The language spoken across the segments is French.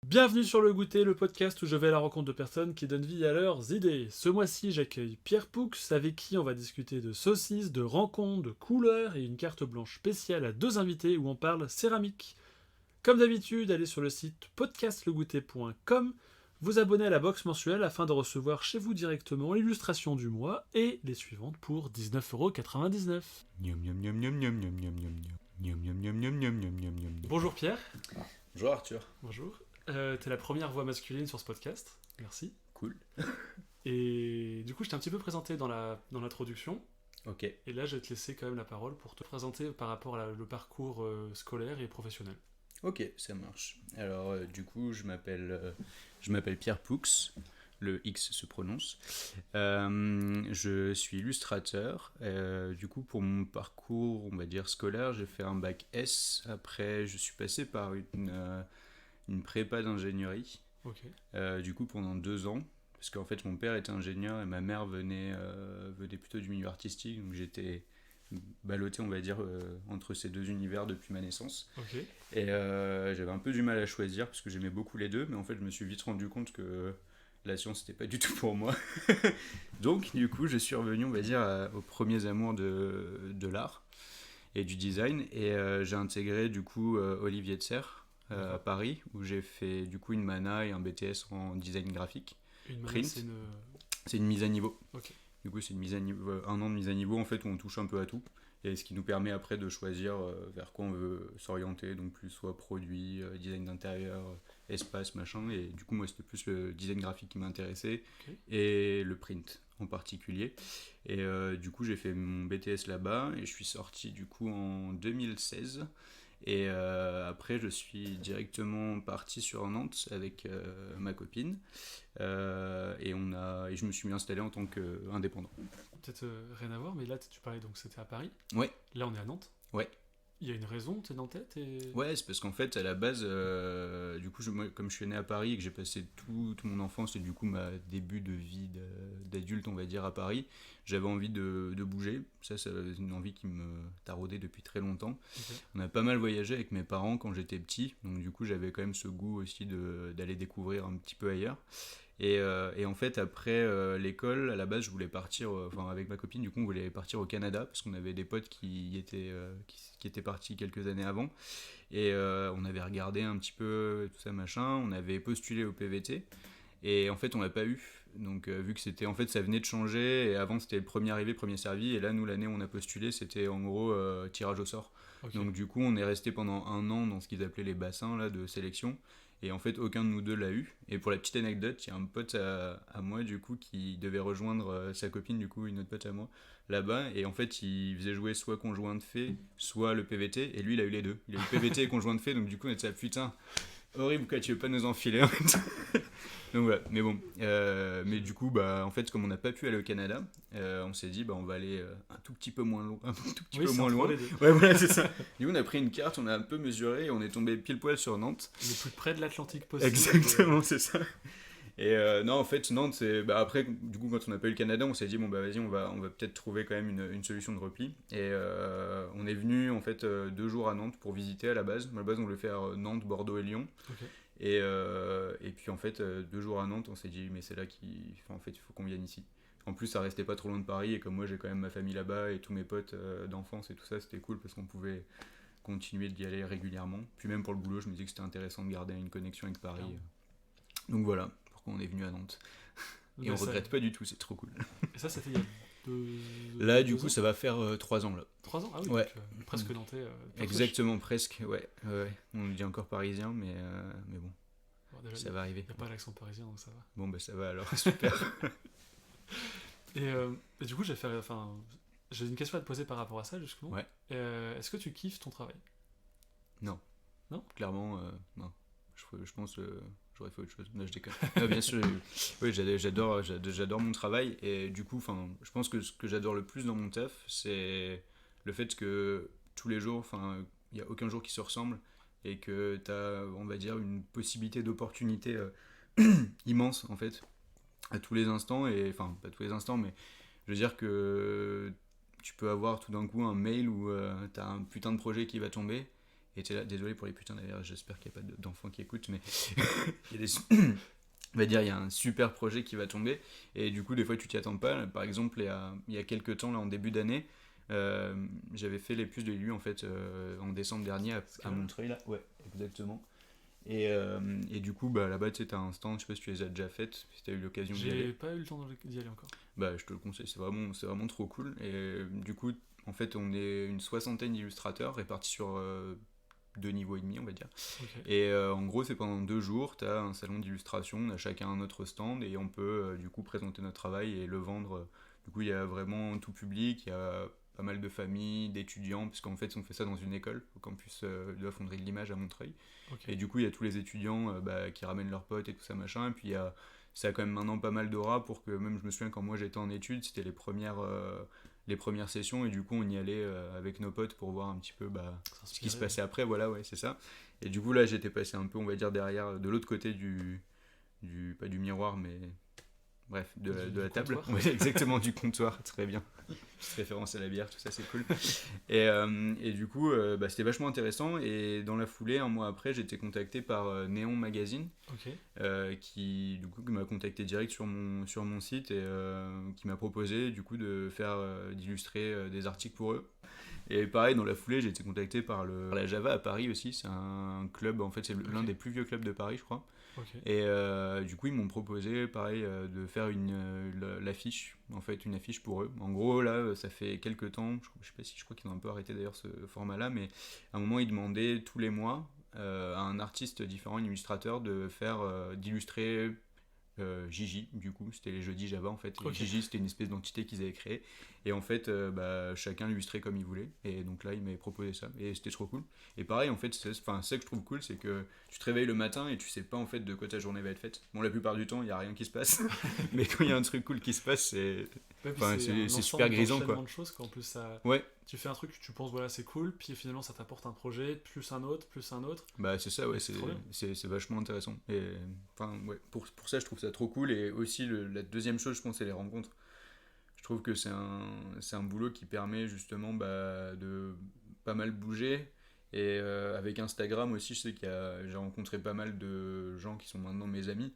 Bienvenue sur Le Goûter, le podcast où je vais à la rencontre de personnes qui donnent vie à leurs idées. Ce mois-ci, j'accueille Pierre Poux, avec qui on va discuter de saucisses, de rencontres, de couleurs et une carte blanche spéciale à deux invités où on parle céramique. Comme d'habitude, allez sur le site podcastlegoûter.com, vous abonnez à la box mensuelle afin de recevoir chez vous directement l'illustration du mois et les suivantes pour 19,99€. Niam niam niam niam niam niam niam niam niam niam niam niam niam niam niam niam. Bonjour Pierre. Bonjour Arthur. Bonjour. T'es la première voix masculine sur ce podcast. Merci. Cool. Et du coup, je t'ai un petit peu présenté dans l'introduction. Ok. Et là, je vais te laisser quand même la parole pour te présenter par rapport à le parcours scolaire et professionnel. Ok, ça marche. Alors du coup, je m'appelle Pierre Poux. Le X se prononce. Je suis illustrateur. Du coup, pour mon parcours, on va dire scolaire, j'ai fait un bac S. Après, je suis passé par une prépa d'ingénierie. Ok. Du coup, pendant 2 ans. Parce qu'en fait, mon père était ingénieur et ma mère venait plutôt du milieu artistique. Donc j'étais ballotté, on va dire, entre ces deux univers depuis ma naissance. Ok. Et j'avais un peu du mal à choisir parce que j'aimais beaucoup les deux. Mais en fait, je me suis vite rendu compte que la science, c'était pas du tout pour moi. Donc, du coup, je suis revenu, on va dire, aux premiers amours de l'art et du design. Et j'ai intégré, du coup, Olivier de Serres à Paris, où j'ai fait, du coup, une mana et un BTS en design graphique. Une Print. manette, C'est une mise à niveau. Ok. Du coup, c'est une mise à niveau, un an de mise à niveau, en fait, où on touche un peu à tout. Et ce qui nous permet après de choisir vers quoi on veut s'orienter, donc plus soit produit, design d'intérieur, espace, machin. Et du coup, moi, c'était plus le design graphique qui m'intéressait, Ok. et le print en particulier. Et du coup, j'ai fait mon BTS là-bas, et je suis sorti du coup en 2016. Et après, je suis directement parti sur Nantes avec ma copine. Et je me suis mis installé en tant qu'indépendant. Peut-être rien à voir, mais là, tu parlais donc c'était à Paris. Ouais, Là, on est à Nantes. ouais. Il y a une raison, t'es Nantais Ouais, c'est parce qu'en fait, à la base, du coup, moi, comme je suis né à Paris et que j'ai passé toute mon enfance et du coup ma début de vie d'adulte, on va dire, à Paris, j'avais envie de bouger. Ça, c'est une envie qui me taraudait depuis très longtemps. Ok. On a pas mal voyagé avec mes parents quand j'étais petit, donc du coup, j'avais quand même ce goût aussi d'aller découvrir un petit peu ailleurs. Et en fait, après l'école, à la base, je voulais partir, enfin avec ma copine, du coup, on voulait partir au Canada parce qu'on avait des potes qui étaient partis quelques années avant. Et on avait regardé un petit peu tout ça, machin. On avait postulé au PVT. Et en fait, on l'a pas eu. Donc, vu que c'était, en fait, ça venait de changer. Et avant, c'était le premier arrivé, premier servi. Et là, nous, l'année où on a postulé, c'était en gros tirage au sort. Ok. Donc, du coup, on est resté pendant 1 an dans ce qu'ils appelaient les bassins là, de sélection. Et en fait, aucun de nous deux l'a eu. Et pour la petite anecdote, il y a un pote à moi, du coup, qui devait rejoindre sa copine, du coup, une autre pote à moi, là-bas. Et en fait, il faisait jouer soit conjoint de fait, soit le PVT. Et lui, il a eu les deux. Il a eu le PVT et conjoint de fait. Donc, du coup, on était là, putain, horrible, quoi, tu veux pas nous enfiler en fait. Donc voilà, mais bon. Mais du coup, bah, en fait, comme on n'a pas pu aller au Canada, on s'est dit, bah, on va aller un tout petit peu moins loin. Un tout petit Oui, peu c'est moins entre loin. les deux. Ouais, voilà, c'est ça. Du coup, on a pris une carte, on a un peu mesuré et on est tombé pile poil sur Nantes. Le plus près de l'Atlantique possible. Exactement, c'est ça. Et non, en fait, Nantes, c'est. Bah, après, du coup, quand on n'a pas eu le Canada, on s'est dit, bon, bah, vas-y, on va peut-être trouver quand même une solution de repli. Et on est venu, en fait, 2 jours à Nantes pour visiter à la base. À la base, on voulait faire Nantes, Bordeaux et Lyon. Ok. Et puis, en fait, 2 jours à Nantes, on s'est dit, mais c'est là enfin, en fait, il faut qu'on vienne ici. En plus, ça restait pas trop loin de Paris. Et comme moi, j'ai quand même ma famille là-bas et tous mes potes d'enfance et tout ça, c'était cool parce qu'on pouvait continuer d'y aller régulièrement. Puis même pour le boulot, je me disais que c'était intéressant de garder une connexion avec Paris. Donc voilà pourquoi on est venu à Nantes. Et Mais on ça- regrette pas du tout, c'est trop cool. Et ça, c'était il y a Là, du deux coup, ans ça va faire 3 ans là. 3 ans. Ah oui, Ouais. donc, presque Nantais. pas Exactement, presque, ouais. On dit encore parisien, mais bon, fraîche. Bon, déjà, ça va arriver. il n'y a pas l'accent parisien, donc ça va. Bon, bah ça va alors, super. Et du coup, j'ai une question à te poser par rapport à ça, justement. Ouais. Est-ce que tu kiffes ton travail? Non. Non. Clairement, non. Je pense j'aurais fait autre chose. Non, je déconne. Ah, bien sûr, oui, j'adore mon travail. Et du coup, je pense que ce que j'adore le plus dans mon taf, c'est le fait que tous les jours, il n'y a aucun jour qui se ressemble. Et que tu as, on va dire, une possibilité d'opportunité immense, en fait, à tous les instants. Et enfin, pas tous les instants, mais je veux dire que tu peux avoir tout d'un coup un mail où tu as un putain de projet qui va tomber. Et t'es là, désolé pour les putains d'ailleurs, j'espère qu'il n'y a pas d'enfants qui écoutent, mais il y a on va dire, il y a un super projet qui va tomber, et du coup, des fois, tu t'y attends pas. Par exemple, il y a quelques temps, là, en début d'année, j'avais fait les puces de Lulu, en fait, en décembre dernier, à Montreuil, là. Ouais, exactement. Et du coup, bah, là-bas, tu sais, t'as un stand, je sais pas si tu les as déjà faites, si t'as eu l'occasion d'y aller. J'ai pas eu le temps d'y aller encore. Bah, je te le conseille, c'est vraiment trop cool. Et du coup, en fait, on est une soixantaine d'illustrateurs répartis sur 2 niveaux et demi, on va dire. Ok. Et en gros, c'est pendant 2 jours, tu as un salon d'illustration, on a chacun un autre stand et on peut du coup présenter notre travail et le vendre. Du coup, il y a vraiment tout public, il y a pas mal de familles, d'étudiants, puisqu'en fait, on fait ça dans une école, au campus de la Fonderie de l'Image à Montreuil. Ok. Et du coup, il y a tous les étudiants qui ramènent leurs potes et tout ça, machin. Et puis, ça a quand même maintenant pas mal d'aura pour que, même je me souviens quand moi j'étais en études, c'était les premières sessions et du coup on y allait avec nos potes pour voir un petit peu ce qui se passait après, voilà, ouais, c'est ça. Et du coup là j'étais passé un peu, on va dire, derrière, de l'autre côté pas du miroir, mais bref, de la table. Ouais, exactement, du comptoir, très bien. Petite référence à la bière, tout ça, c'est cool. Et du coup, c'était vachement intéressant. Et dans la foulée, un mois après, j'ai été contacté par Néon Magazine, Ok. qui du coup m'a contacté direct sur mon site et qui m'a proposé du coup d'illustrer des articles pour eux. Et pareil, dans la foulée, j'ai été contacté par la Java à Paris aussi. C'est un club, en fait, c'est l'un des plus vieux clubs de Paris, je crois. Ok. Et du coup, ils m'ont proposé, pareil, de faire l'affiche, en fait, une affiche pour eux. En gros, là, ça fait quelques temps, je sais pas si, je crois qu'ils ont un peu arrêté d'ailleurs ce format-là, mais à un moment, ils demandaient tous les mois à un artiste différent, un illustrateur, d'illustrer Gigi, du coup, c'était les jeudis Java en fait. Et Ok. Gigi, c'était une espèce d'entité qu'ils avaient créée. Et en fait, chacun l'illustrait comme il voulait. Et donc là, il m'avait proposé ça. Et c'était trop cool. Et pareil, en fait, c'est ça que je trouve cool, c'est que tu te réveilles le matin et tu sais pas en fait de quoi ta journée va être faite. Bon, la plupart du temps, il y a rien qui se passe. Mais quand il y a un truc cool qui se passe, c'est super grisant, quoi. De choses, en plus, ça... Ouais. Tu fais un truc, tu penses, voilà, c'est cool, puis finalement, ça t'apporte un projet, plus un autre, plus un autre. Bah, c'est ça, ouais, C'est c'est vachement intéressant. Et enfin, ouais, pour ça, je trouve ça trop cool. Et aussi, la deuxième chose, je pense, c'est les rencontres. Je trouve que c'est un boulot qui permet justement de pas mal bouger. Et avec Instagram aussi, je sais j'ai rencontré pas mal de gens qui sont maintenant mes amis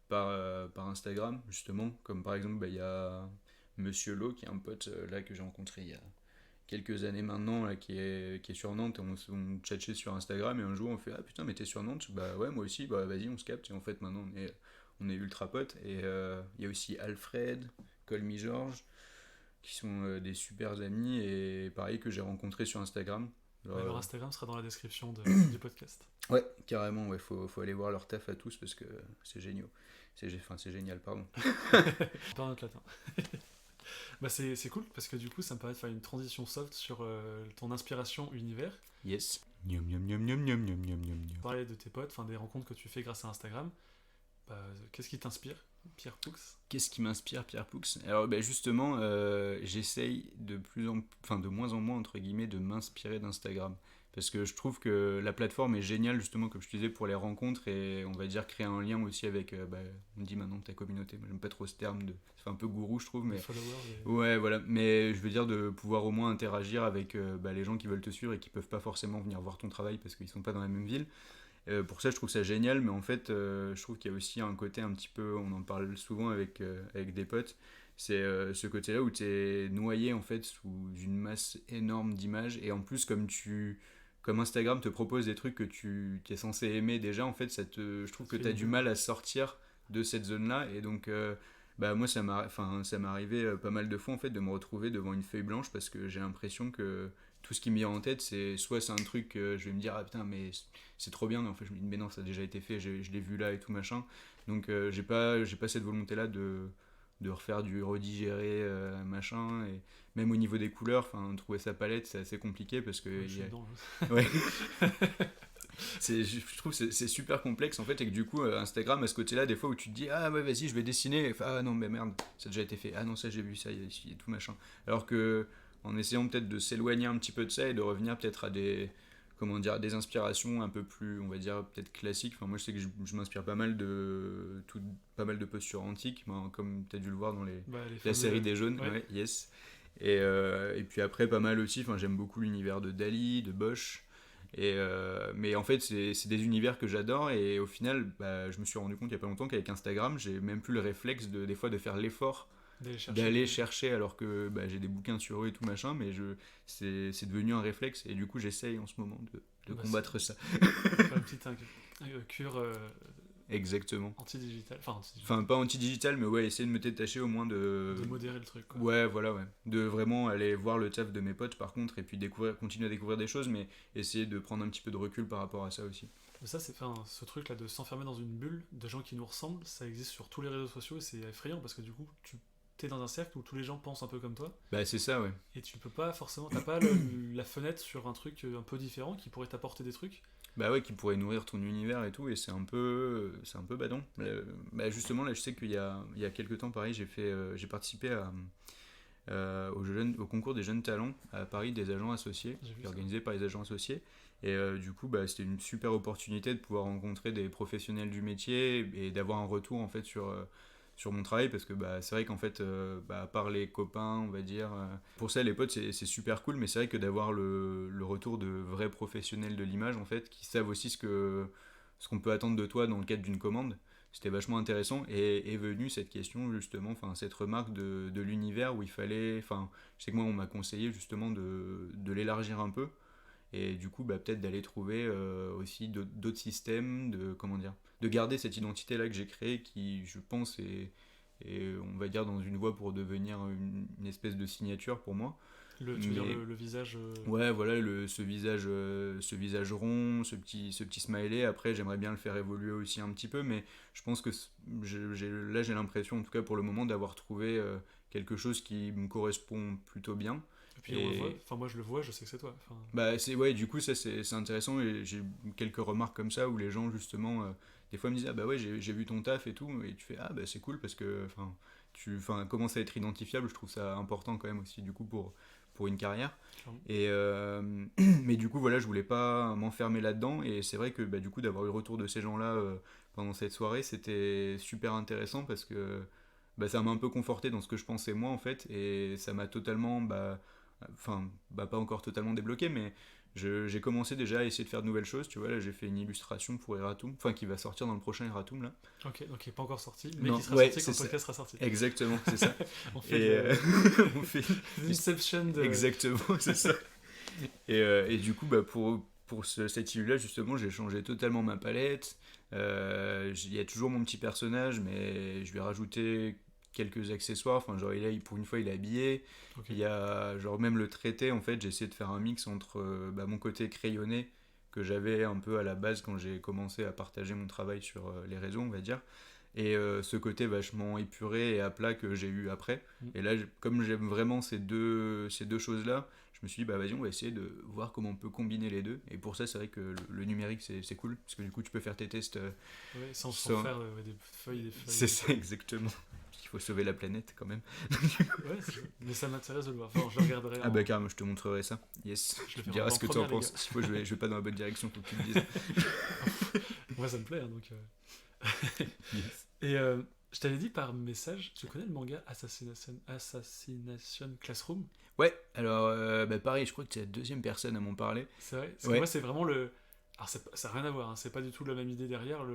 par Instagram, justement. Comme par exemple, il y a Monsieur Lo, qui est un pote là que j'ai rencontré il y a quelques années maintenant, là, qui est sur Nantes. Et on chatchait sur Instagram et un jour on fait ah putain, mais t'es sur Nantes? Bah ouais, moi aussi, bah vas-y, on se capte. Et en fait, maintenant on est ultra potes. Et il y a aussi Alfred, Colmy Georges, qui sont des super amis et pareil que j'ai rencontré sur Instagram. Leur Instagram sera dans la description du podcast. Ouais, carrément, ouais, faut aller voir leur taf à tous parce que c'est génial. C'est génial, pardon. Pas notre latin. Bah c'est cool parce que du coup ça me permet de faire une transition soft sur ton inspiration univers. Yes. Parler de tes potes, enfin des rencontres que tu fais grâce à Instagram. Qu'est-ce qui t'inspire, Pierre Poux? Qu'est-ce qui m'inspire, Pierre Poux? Alors justement, j'essaye de moins en moins entre guillemets de m'inspirer d'Instagram. Parce que je trouve que la plateforme est géniale justement, comme je te disais, pour les rencontres et on va dire créer un lien aussi avec, on dit maintenant ta communauté. Moi j'aime pas trop ce terme, ça fait un peu gourou je trouve, mais ouais voilà. Mais je veux dire de pouvoir au moins interagir avec les gens qui veulent te suivre et qui peuvent pas forcément venir voir ton travail parce qu'ils sont pas dans la même ville. Pour ça je trouve ça génial, mais en fait je trouve qu'il y a aussi un côté un petit peu, on en parle souvent avec des potes, c'est ce côté là où tu es noyé en fait sous une masse énorme d'images et en plus comme Instagram te propose des trucs que tu es censé aimer déjà, en fait, je trouve que tu as du mal à sortir de cette zone-là. Et donc, moi, ça m'est arrivé pas mal de fois, en fait, de me retrouver devant une feuille blanche parce que j'ai l'impression que tout ce qui me vient en tête, soit c'est un truc que je vais me dire, ah putain, mais c'est trop bien, mais en fait, je me dis, mais non, ça a déjà été fait, je l'ai vu là et tout machin. Donc, j'ai pas cette volonté-là de refaire du redigérer machin. Et même au niveau des couleurs, trouver sa palette, c'est assez compliqué parce que ouais. Je trouve que c'est super complexe en fait, et que du coup Instagram a ce côté là des fois où tu te dis ah ouais vas-y je vais dessiner, ah non mais merde ça a déjà été fait, ah non ça j'ai vu ça, il y a tout machin, alors que en essayant peut-être de s'éloigner un petit peu de ça et de revenir peut-être à des inspirations un peu plus, on va dire, peut-être classiques. Moi, je sais que je m'inspire pas mal de postures antiques, comme tu as dû le voir dans la série des jaunes. Ouais, yes. Et puis après, pas mal aussi, j'aime beaucoup l'univers de Dali, de Bosch. Mais en fait, c'est des univers que j'adore et au final, bah, je me suis rendu compte il y a pas longtemps qu'avec Instagram, j'ai même plus le réflexe des fois de faire l'effort d'aller chercher alors que bah, j'ai des bouquins sur eux et tout machin, mais c'est devenu un réflexe et du coup, j'essaye en ce moment de combattre ça. Faire une petite cure Exactement. anti-digital. Enfin, pas anti-digital, mais ouais, essayer de me détacher au moins de modérer le truc, quoi. Ouais, voilà, ouais. De vraiment aller voir le taf de mes potes, par contre, et puis continuer à découvrir des choses, mais essayer de prendre un petit peu de recul par rapport à ça aussi. Mais ça, ce truc-là de s'enfermer dans une bulle de gens qui nous ressemblent, ça existe sur tous les réseaux sociaux et c'est effrayant parce que du coup, tu t'es dans un cercle où tous les gens pensent un peu comme toi Bah, c'est ça, ouais. et tu peux pas forcément, t'as pas la fenêtre sur un truc un peu différent qui pourrait t'apporter des trucs. Bah ouais, qui pourrait nourrir ton univers et tout, et c'est un peu badant. Bah justement, là, je sais il y a quelques temps, pareil, j'ai participé au concours des jeunes talents à Paris des agents associés, qui est organisé par les agents associés. Et du coup, bah, c'était une super opportunité de pouvoir rencontrer des professionnels du métier et d'avoir un retour en fait sur mon travail parce que bah, c'est vrai qu'en fait, bah, à part les copains, on va dire, pour ça les potes c'est super cool, mais c'est vrai que d'avoir le retour de vrais professionnels de l'image en fait, qui savent aussi ce qu'on peut attendre de toi dans le cadre d'une commande, c'était vachement intéressant et est venue cette question justement, enfin cette remarque de l'univers où il fallait, enfin je sais que moi on m'a conseillé justement de l'élargir un peu et du coup bah, peut-être d'aller trouver aussi d'autres systèmes de comment dire de garder cette identité là que j'ai créée qui je pense est on va dire dans une voie pour devenir une espèce de signature pour moi. Tu veux dire le visage ouais voilà ce visage rond ce petit smiley, après j'aimerais bien le faire évoluer aussi un petit peu, mais je pense que là j'ai l'impression en tout cas pour le moment d'avoir trouvé quelque chose qui me correspond plutôt bien. et puis on le voit, enfin moi je le vois, je sais que c'est toi. Bah c'est ouais, du coup ça c'est intéressant et j'ai quelques remarques comme ça où les gens justement des fois me disent ah bah ouais j'ai vu ton taf et tout, et tu fais ah bah c'est cool parce que enfin tu commences à être identifiable, je trouve ça important quand même aussi du coup pour une carrière. Et mais du coup voilà, je voulais pas m'enfermer là-dedans et c'est vrai que bah, du coup d'avoir eu le retour de ces gens-là pendant cette soirée, c'était super intéressant parce que bah, ça m'a un peu conforté dans ce que je pensais moi en fait, et ça m'a totalement pas encore totalement débloqué, mais j'ai commencé déjà à essayer de faire de nouvelles choses, tu vois. Là j'ai fait une illustration pour Eratum, enfin qui va sortir dans le prochain Eratum là. Ok, donc il n'est pas encore sorti, mais non, qui sera ouais, sorti quand le podcast sera sorti. Exactement, c'est ça. On fait on fait l'inception de... Exactement, c'est ça. Et du coup bah, pour cette illustration là justement j'ai changé totalement ma palette. Il y a toujours mon petit personnage, mais je lui ai rajouté quelques accessoires, enfin genre pour une fois il est habillé. Okay. Il y a genre même le traité, en fait j'ai essayé de faire un mix entre mon côté crayonné que j'avais un peu à la base quand j'ai commencé à partager mon travail sur les réseaux on va dire, et ce côté vachement épuré et à plat que j'ai eu après. Et là comme j'aime vraiment ces deux choses là, je me suis dit bah vas-y on va essayer de voir comment on peut combiner les deux, et pour ça c'est vrai que le numérique c'est cool parce que du coup tu peux faire tes tests sans faire des feuilles. C'est ça exactement. Il faut sauver la planète quand même. Ouais, mais ça m'intéresse de le voir. Enfin, je le regarderai. Ah bah carrément, je te montrerai ça. Yes. Je te dirai ce que tu en penses. Si je vais pas dans la bonne direction, faut que tu me dises. Moi ça me plaît, hein, donc. Yes. Et je t'avais dit par message, tu connais le manga Assassination Classroom? Ouais, alors pareil, je crois que tu es la deuxième personne à m'en parler. C'est vrai. Parce que moi c'est vraiment le. Alors ça n'a rien à voir, hein. C'est pas du tout la même idée derrière.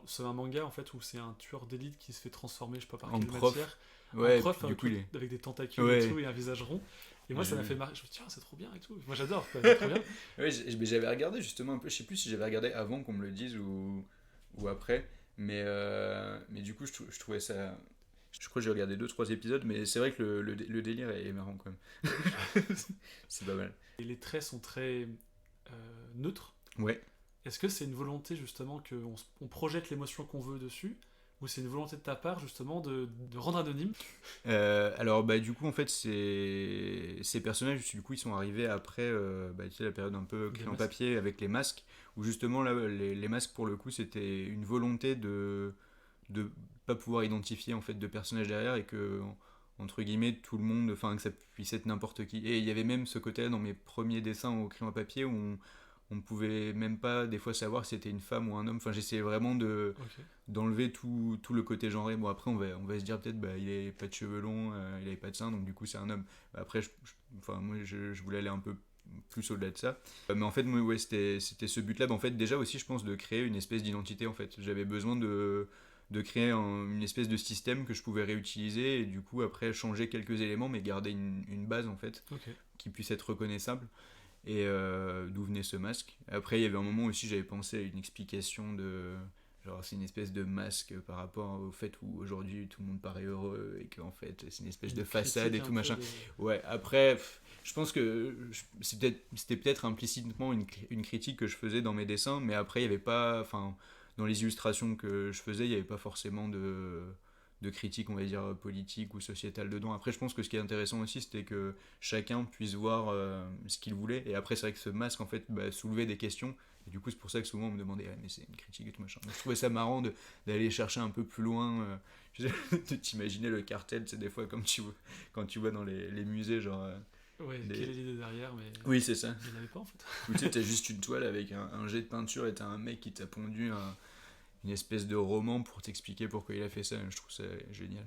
C'est un manga en fait où c'est un tueur d'élite qui se fait transformer, je sais pas par quelle matière, ouais, en prof, du coup, avec des tentacules ouais. et tout et un visage rond. Et moi ça m'a fait marrer. Je me suis dit tiens c'est trop bien et tout. Moi j'adore, c'est trop bien. Ouais, j'avais regardé justement un peu, je sais plus si j'avais regardé avant qu'on me le dise ou après, mais du coup je trouvais ça. Je crois que j'ai regardé 2-3 épisodes, mais c'est vrai que le délire est marrant quand même. C'est pas mal. Et les traits sont très neutres. Ouais. Est-ce que c'est une volonté justement qu'on projette l'émotion qu'on veut dessus, ou c'est une volonté de ta part justement de rendre anonyme? Alors du coup en fait ces personnages du coup ils sont arrivés après tu sais, la période un peu crayon papier avec les masques, où justement là les masques pour le coup c'était une volonté de pas pouvoir identifier en fait de personnages derrière, et que entre guillemets tout le monde, enfin que ça puisse être n'importe qui. Et il y avait même ce côté là dans mes premiers dessins au crayon papier où on pouvait même pas des fois savoir si c'était une femme ou un homme. Enfin j'essayais vraiment d'enlever tout le côté genré. Bon après on va se dire peut-être il avait pas de cheveux longs, il avait pas de seins, donc du coup c'est un homme. Après moi je voulais aller un peu plus au-delà de ça. Mais en fait, moi, ouais, c'était ce but-là. En fait, déjà aussi, je pense, de créer une espèce d'identité, en fait. J'avais besoin de créer une espèce de système que je pouvais réutiliser et du coup, après, changer quelques éléments, mais garder une base, en fait, Ok. qui puisse être reconnaissable. Et d'où venait ce masque. Après, il y avait un moment aussi, j'avais pensé à une explication de... Genre, c'est une espèce de masque par rapport au fait où aujourd'hui tout le monde paraît heureux et qu'en fait c'est une espèce de façade et tout machin. Ouais, après, je pense que c'était peut-être implicitement une critique que je faisais dans mes dessins, mais après, il n'y avait pas. Enfin, dans les illustrations que je faisais, il n'y avait pas forcément de critique, on va dire, politique ou sociétale dedans. Après, je pense que ce qui est intéressant aussi, c'était que chacun puisse voir ce qu'il voulait. Et après, c'est vrai que ce masque, en fait, soulevait des questions. Et du coup, c'est pour ça que souvent on me demandait, ah, mais c'est une critique et tout machin. Donc, je trouvais ça marrant d'aller chercher un peu plus loin. De t'imaginer le cartel, c'est des fois comme quand tu vois dans les musées, genre. Ouais, quelle est l'idée derrière, mais Oui, c'est ça. il n'y en avait pas en fait. Ou tu sais, t'as juste une toile avec un jet de peinture et t'as un mec qui t'a pondu une espèce de roman pour t'expliquer pourquoi il a fait ça. Je trouve ça génial.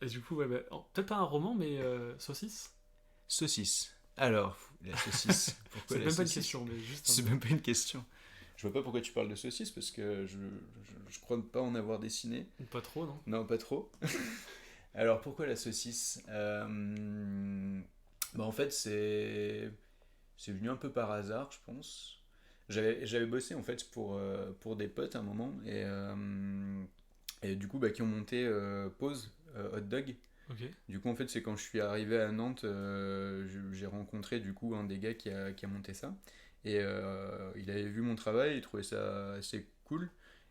Et du coup, ouais, peut-être pas un roman, mais saucisse. Saucisse. Alors, la saucisse. Pourquoi C'est la même pas une saucisse question, mais juste C'est même pas une question. Je vois pas pourquoi tu parles de saucisse parce que je crois pas en avoir dessiné. Pas trop, non? Non, pas trop. Alors pourquoi la saucisse En fait c'est venu un peu par hasard, je pense. J'avais bossé en fait pour des potes à un moment et du coup qui ont monté Pause Hot Dog. Ok. Du coup en fait c'est quand je suis arrivé à Nantes, j'ai rencontré du coup un des gars qui a monté ça et il avait vu mon travail, il trouvait ça assez cool.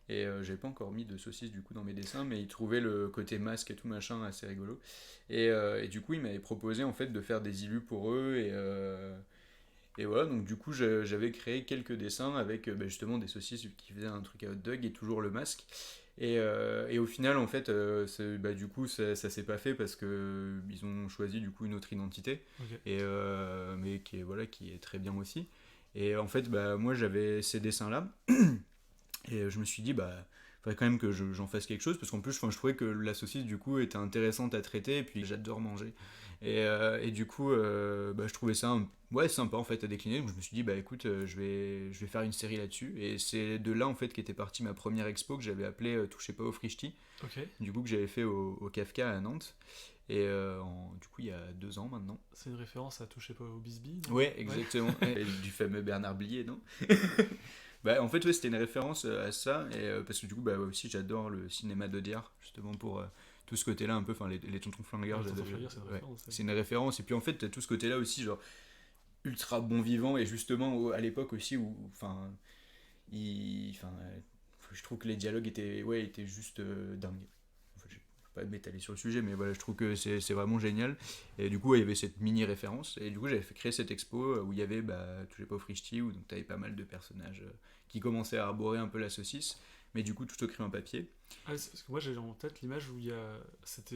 Et j'avais pas encore mis de saucisse du coup dans mes dessins, mais il trouvait le côté masque et tout machin assez rigolo. Et du coup, il m'avait proposé en fait de faire des illus pour eux. Et voilà, donc du coup, j'avais créé quelques dessins avec justement des saucisses qui faisaient un truc à hot dog et toujours le masque. Et au final, en fait, du coup, ça s'est pas fait parce que ils ont choisi du coup une autre identité, Ok. mais qui est très bien aussi. Et en fait, moi, j'avais ces dessins-là. Et je me suis dit, faudrait quand même que j'en fasse quelque chose, parce qu'en plus, je trouvais que la saucisse, du coup, était intéressante à traiter, et puis j'adore manger. Et du coup, je trouvais ça ouais, sympa, en fait, à décliner. Donc je me suis dit, écoute, je vais faire une série là-dessus. Et c'est de là, en fait, qu'était partie ma première expo, que j'avais appelée Touchez pas au Frichti, Ok. du coup, que j'avais fait au Kafka à Nantes. Et du coup, il y a 2 ans maintenant. C'est une référence à Touchez pas au Bisbee, non? Ouais, exactement. Et du fameux Bernard Blier, non? En fait, ouais, c'était une référence à ça, et, parce que du coup, aussi, j'adore le cinéma d'Audiard, justement pour tout ce côté-là, un peu, enfin, les tontons flingueurs, Tonton Flingueur, c'est une ouais, référence. c'est une référence, et puis en fait, t'as tout ce côté-là aussi, genre, ultra bon vivant, et justement, à l'époque aussi, où, enfin, je trouve que les dialogues étaient juste dingues. Enfin, je vais pas m'étaler sur le sujet, mais voilà, je trouve que c'est vraiment génial. Et du coup, il y avait cette mini référence. Et du coup, j'avais fait créer cette expo où il y avait Touchez pas au Frichti, où tu avais pas mal de personnages qui commençaient à arborer un peu la saucisse, mais du coup, tout au crayon papier. Ah, parce que moi j'ai en tête l'image où il y a.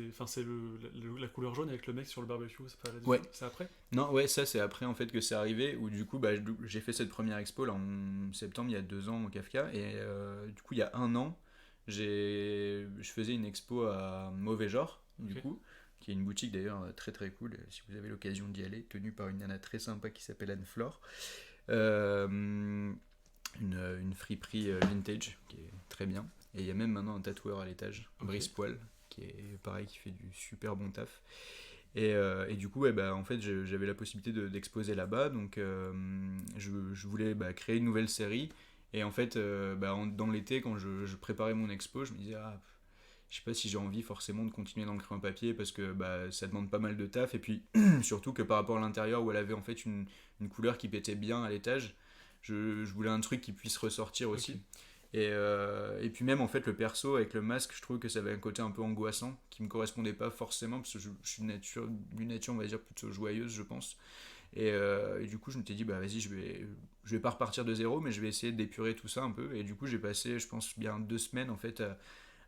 Enfin, c'est la couleur jaune avec le mec sur le barbecue, c'est pas là-dessus? Ouais. C'est après? Non, ouais, ça c'est après en fait que c'est arrivé, où du coup, j'ai fait cette première expo là en septembre, il y a 2 ans au Kafka, et du coup, il y a 1 an, je faisais une expo à Mauvais Genre, du Ok. coup, qui est une boutique d'ailleurs très très cool, si vous avez l'occasion d'y aller, tenue par une nana très sympa qui s'appelle Anne-Flore. Une friperie vintage qui est très bien. Et il y a même maintenant un tatoueur à l'étage, Ok. Brice Poil, qui est pareil, qui fait du super bon taf. Et du coup, en fait, j'avais la possibilité d'exposer là-bas, donc je voulais créer une nouvelle série. Et en fait, dans l'été, quand je préparais mon expo, je me disais, je sais pas si j'ai envie forcément de continuer dans le crayon papier parce que ça demande pas mal de taf. Et puis, surtout que par rapport à l'intérieur où elle avait en fait une couleur qui pétait bien à l'étage, je voulais un truc qui puisse ressortir aussi. Ok. Et puis même en fait le perso avec le masque, je trouve que ça avait un côté un peu angoissant qui me correspondait pas forcément parce que je suis d'une nature on va dire plutôt joyeuse je pense. Et du coup je me suis dit vas-y je vais pas repartir de zéro mais je vais essayer d'épurer tout ça un peu. Et du coup j'ai passé je pense bien 2 semaines en fait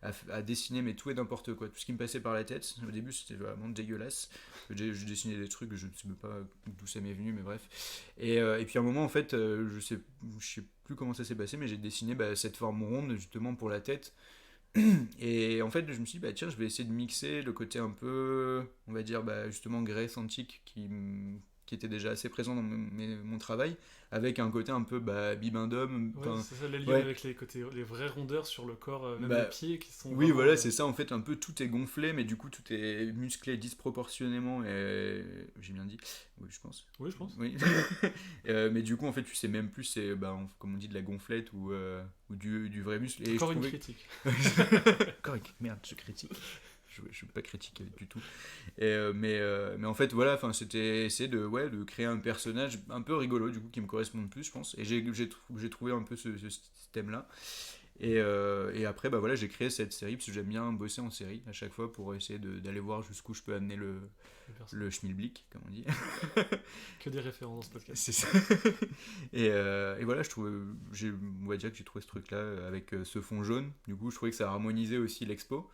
à dessiner mais tout et n'importe quoi, tout ce qui me passait par la tête. Au début c'était vraiment dégueulasse, je dessinais des trucs, je ne sais même pas d'où ça m'est venu mais bref. Et puis à un moment en fait je sais plus comment ça s'est passé mais j'ai dessiné cette forme ronde justement pour la tête Et en fait, je me suis dit, bah tiens, je vais essayer de mixer le côté un peu, on va dire, bah, justement, Grèce antique qui était déjà assez présent dans mon travail, avec un côté un peu bah, bibendum. Ouais, c'est ça le lien Ouais, avec les côtés, les vraies rondeurs sur le corps, même les bah, pieds qui sont oui, vraiment. voilà, c'est ça, en fait, un peu tout est gonflé, mais du coup, tout est musclé disproportionnément, et j'ai bien dit, oui, je pense. Oui, je pense. Oui. Mais du coup, en fait, tu sais même plus, c'est, bah, comme on dit, de la gonflette ou du vrai muscle. Et je Encore une trouvais critique. Correct, merde, je critique. Je ne suis pas critique du tout. Mais en fait, voilà, c'était essayer de créer un personnage un peu rigolo, du coup, qui me correspond le plus, je pense. Et j'ai trouvé un peu ce système-là. Et après, bah voilà, j'ai créé cette série parce que j'aime bien bosser en série à chaque fois pour essayer d'aller voir jusqu'où je peux amener le schmilblick, comme on dit. Que des références dans ce podcast. C'est ça. Et voilà, on va dire que j'ai trouvé ce truc-là avec ce fond jaune. Du coup, je trouvais que ça harmonisait aussi l'expo.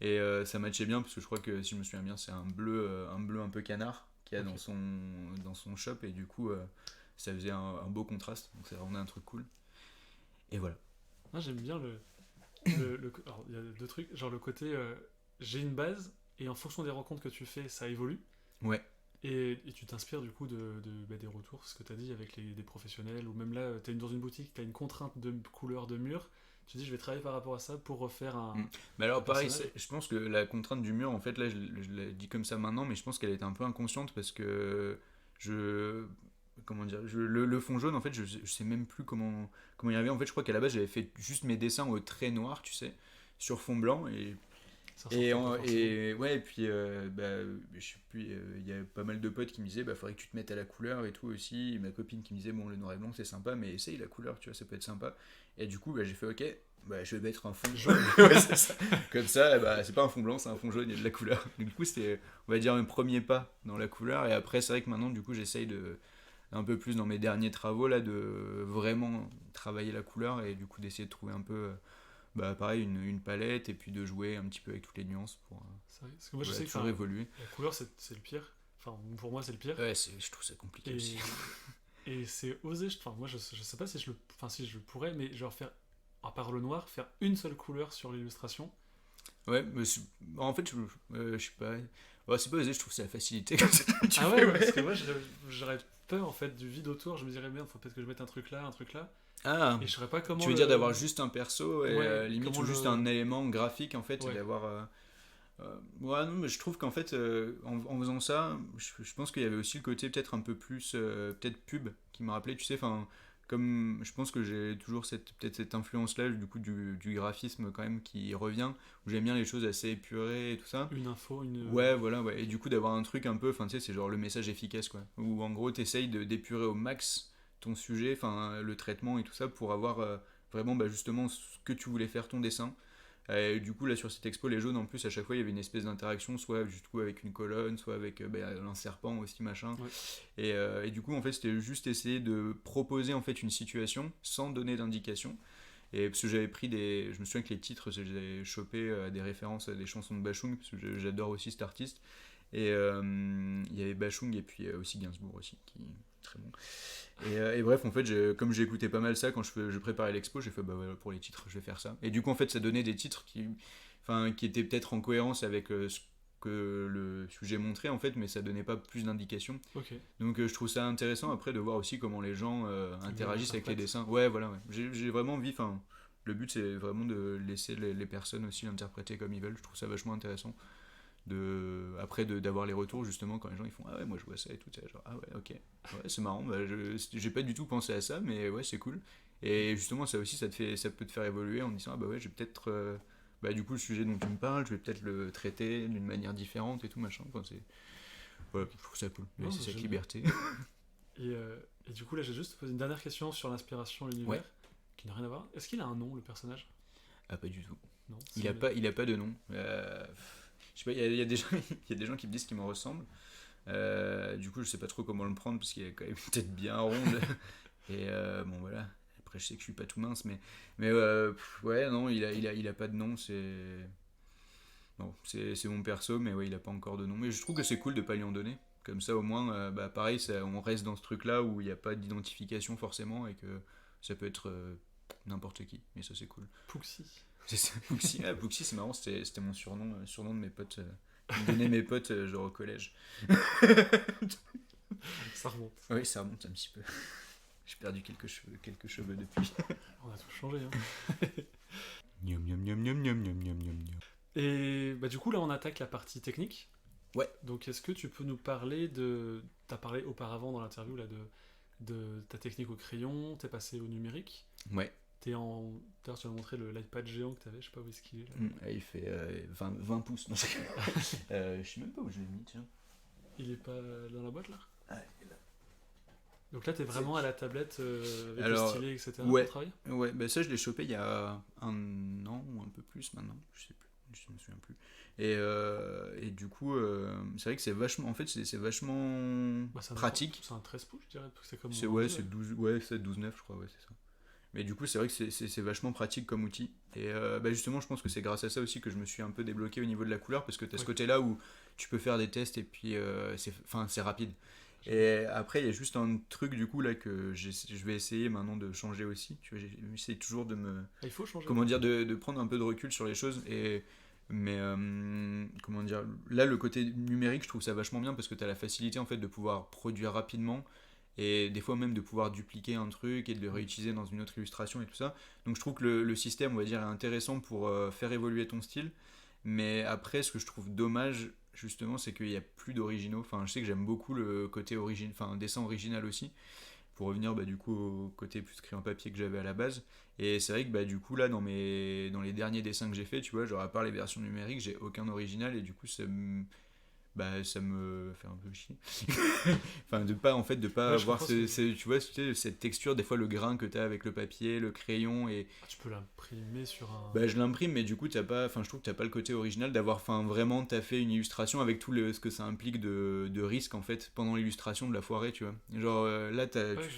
Et ça matchait bien parce que je crois que si je me souviens bien, c'est un bleu un peu canard qu'il y a Ok. dans son shop. Et du coup, ça faisait un beau contraste. Donc ça rendait un truc cool. Et voilà. Moi, j'aime bien alors, il y a deux trucs. Genre le côté, j'ai une base, et en fonction des rencontres que tu fais, ça évolue. Ouais. Et tu t'inspires du coup des retours, ce que tu as dit avec des professionnels, ou même là, tu es dans une boutique, tu as une contrainte de couleur de mur, tu dis je vais travailler par rapport à ça pour refaire Mm. Mais un alors pareil, personnage. je pense que la contrainte du mur, en fait, là je l'ai dit comme ça maintenant, mais je pense qu'elle était un peu inconsciente parce que je... Comment dire, le fond jaune, en fait, je sais même plus comment y arriver. En fait, je crois qu'à la base, j'avais fait juste mes dessins au trait noir, tu sais, sur fond blanc. Ça ressortait pas forcément. Et ouais, et puis bah, je sais plus, il y a pas mal de potes qui me disaient, bah faudrait que tu te mettes à la couleur et tout aussi. Et ma copine qui me disait, bon, le noir et blanc c'est sympa, mais essaye la couleur, tu vois, ça peut être sympa. Et du coup, bah, j'ai fait, ok, bah, je vais mettre un fond Jaune. ouais, c'est ça. Comme ça, bah, c'est pas un fond blanc, c'est un fond jaune, il y a de la couleur. Donc, du coup, c'était, on va dire, un premier pas dans la couleur. Et après, c'est vrai que maintenant, du coup, j'essaye un peu plus dans mes derniers travaux, là, de vraiment travailler la couleur et du coup, d'essayer de trouver un peu bah, pareil, une palette et puis de jouer un petit peu avec toutes les nuances pour C'est vrai. Parce que moi je voilà, sais que toujours évoluer. la couleur c'est le pire. Enfin, pour moi c'est le pire. Ouais, je trouve ça compliqué Et, aussi. et c'est osé. Enfin, moi je sais pas si je le pourrais, mais genre faire, à part le noir, faire une seule couleur sur l'illustration. Ouais, mais en fait, je sais pas. Ouais, c'est pas osé, je trouve que c'est la facilité comme ça. Tu Ah fais, ouais, parce que moi j'aurais peur en fait du vide autour. Je me dirais merde, faut peut-être que je mette un truc là, un truc là. Ah, Et je saurais pas comment tu veux dire d'avoir juste un perso et Ouais, limite comment ou juste le. un élément graphique en fait et Ouais, d'avoir. Ouais, non, mais je trouve qu'en fait, en faisant ça, je pense qu'il y avait aussi le côté peut-être un peu plus, peut-être pub, qui m'a rappelé, tu sais, enfin, comme je pense que j'ai toujours peut-être cette influence-là, du coup, du graphisme quand même qui revient, où j'aime bien les choses assez épurées et tout ça. une info, Ouais, voilà, ouais. Et du coup, d'avoir un truc un peu, enfin, tu sais, c'est genre le message efficace, quoi. Où en gros, t'essayes d'épurer au max ton sujet, enfin, le traitement et tout ça, pour avoir vraiment, bah, justement, ce que tu voulais faire ton dessin. Et du coup, là, sur cette expo, les jaunes, en plus, à chaque fois, il y avait une espèce d'interaction, soit du coup avec une colonne, soit avec bah, un serpent aussi, machin. Ouais. Et du coup, en fait, c'était juste essayer de proposer, en fait, une situation sans donner d'indication. Et parce que j'avais pris des. Je me souviens que les titres, j'ai chopé des références à des chansons de Bachung, parce que j'adore aussi cet artiste. Et il y avait Bachung et puis aussi Gainsbourg aussi, qui est très bon. Et bref, en fait, comme j'ai écouté pas mal ça quand je préparais l'expo, j'ai fait bah voilà, pour les titres, je vais faire ça. Et du coup, en fait, ça donnait des titres qui étaient peut-être en cohérence avec ce que le sujet montrait, en fait, mais ça donnait pas plus d'indications. ok. Donc je trouve ça intéressant après de voir aussi comment les gens interagissent avec les Interprète. dessins. Ouais, voilà, ouais. J'ai vraiment envie, enfin, le but c'est vraiment de laisser les personnes aussi l'interpréter comme ils veulent. Je trouve ça vachement intéressant. Après d'avoir les retours justement quand les gens ils font ah ouais moi je vois ça et tout genre ah ouais ok ouais c'est marrant bah, j'ai pas du tout pensé à ça mais ouais c'est cool et justement ça aussi ça peut te faire évoluer en disant ah bah ouais j'ai peut-être bah du coup le sujet dont tu me parles je vais peut-être le traiter d'une manière différente et tout machin enfin, c'est voilà je trouve ça cool de Non, laisser cette j'aime bien. liberté. Et du coup, là, j'ai juste posé une dernière question sur l'inspiration et l'univers, Ouais. qui n'a rien à voir. Est-ce qu'il a un nom, le personnage? Ah pas du tout. Non. Il a pas de nom. Je sais pas, il y a des gens, il y a des gens qui me disent qu'il me ressemble. Du coup, je sais pas trop comment le prendre parce qu'il a quand même une tête bien ronde. Et bon, voilà. Après, je sais que je suis pas tout mince, mais ouais, non, il a pas de nom. Bon, c'est mon perso, mais ouais, il a pas encore de nom. Mais je trouve que c'est cool de pas lui en donner. Comme ça, au moins, bah, pareil, on reste dans ce truc-là où il n'y a pas d'identification forcément et que ça peut être n'importe qui, et ça c'est cool. Pouxy. C'est ça, Pouxy. Ah, Pouxy, c'est marrant, c'était mon surnom de mes potes. Ils me donnaient mes potes, genre au collège. Ça remonte. Oui, ça remonte un petit peu. J'ai perdu quelques cheveux depuis. On a tout changé. Hein. Niom, niom, niom, niom, niom, niom, niom, niom. Et bah, du coup, là, on attaque la partie technique. Ouais. Donc, est-ce que tu peux nous parler de... T'as parlé auparavant dans l'interview là, de ta technique au crayon, t'es passé au numérique. Ouais. D'ailleurs, tu m'as montré l'iPad géant que t'avais, je sais pas où est-ce qu'il est. Là. Il fait 20 pouces. Non, je sais même pas où je l'ai mis, tiens. Il est pas dans la boîte là? Ah, il est là. Donc là, t'es vraiment à la tablette avec Alors, le stylet, etc. ouais. pour travailler? Ouais, bah ça je l'ai chopé il y a 1 an ou un peu plus maintenant, je sais plus, je me souviens plus. Et du coup, c'est vrai que c'est vachement, en fait c'est vachement Bah, pratique. C'est un 13 pouces, je dirais, parce que c'est comme. C'est ouais, c'est 12, ouais, c'est 12,9 je crois, ouais, c'est ça. Mais du coup, c'est vrai que c'est vachement pratique comme outil. Et bah justement, je pense que c'est grâce à ça aussi que je me suis un peu débloqué au niveau de la couleur, parce que tu as ce côté-là où tu peux faire des tests et puis c'est rapide. Et après, il y a juste un truc du coup là que je vais essayer maintenant de changer aussi. Tu vois, j'essaie toujours de me. Il faut changer. Comment dire, de prendre un peu de recul sur les choses. Mais comment dire, là le côté numérique, je trouve ça vachement bien parce que tu as la facilité en fait de pouvoir produire rapidement et des fois même de pouvoir dupliquer un truc et de le réutiliser dans une autre illustration et tout ça. Donc je trouve que le système, on va dire, est intéressant pour faire évoluer ton style. Mais après, ce que je trouve dommage, justement, c'est qu'il n'y a plus d'originaux. Enfin, je sais que j'aime beaucoup le côté dessin original aussi, pour revenir du coup au côté plus crayon papier que j'avais à la base. Et c'est vrai que du coup, là, dans les derniers dessins que j'ai fait, tu vois, genre à part les versions numériques, j'ai aucun original et du coup, ça me fait un peu chier. Enfin, de pas avoir tu vois, cette texture, des fois le grain que t'as avec le papier, le crayon et. Ah, tu peux l'imprimer sur un. Je l'imprime, mais du coup, je trouve que t'as pas le côté original d'avoir, vraiment taffé une illustration avec tout ce que ça implique de risque en fait pendant l'illustration de la foirer, tu vois. Genre là, tu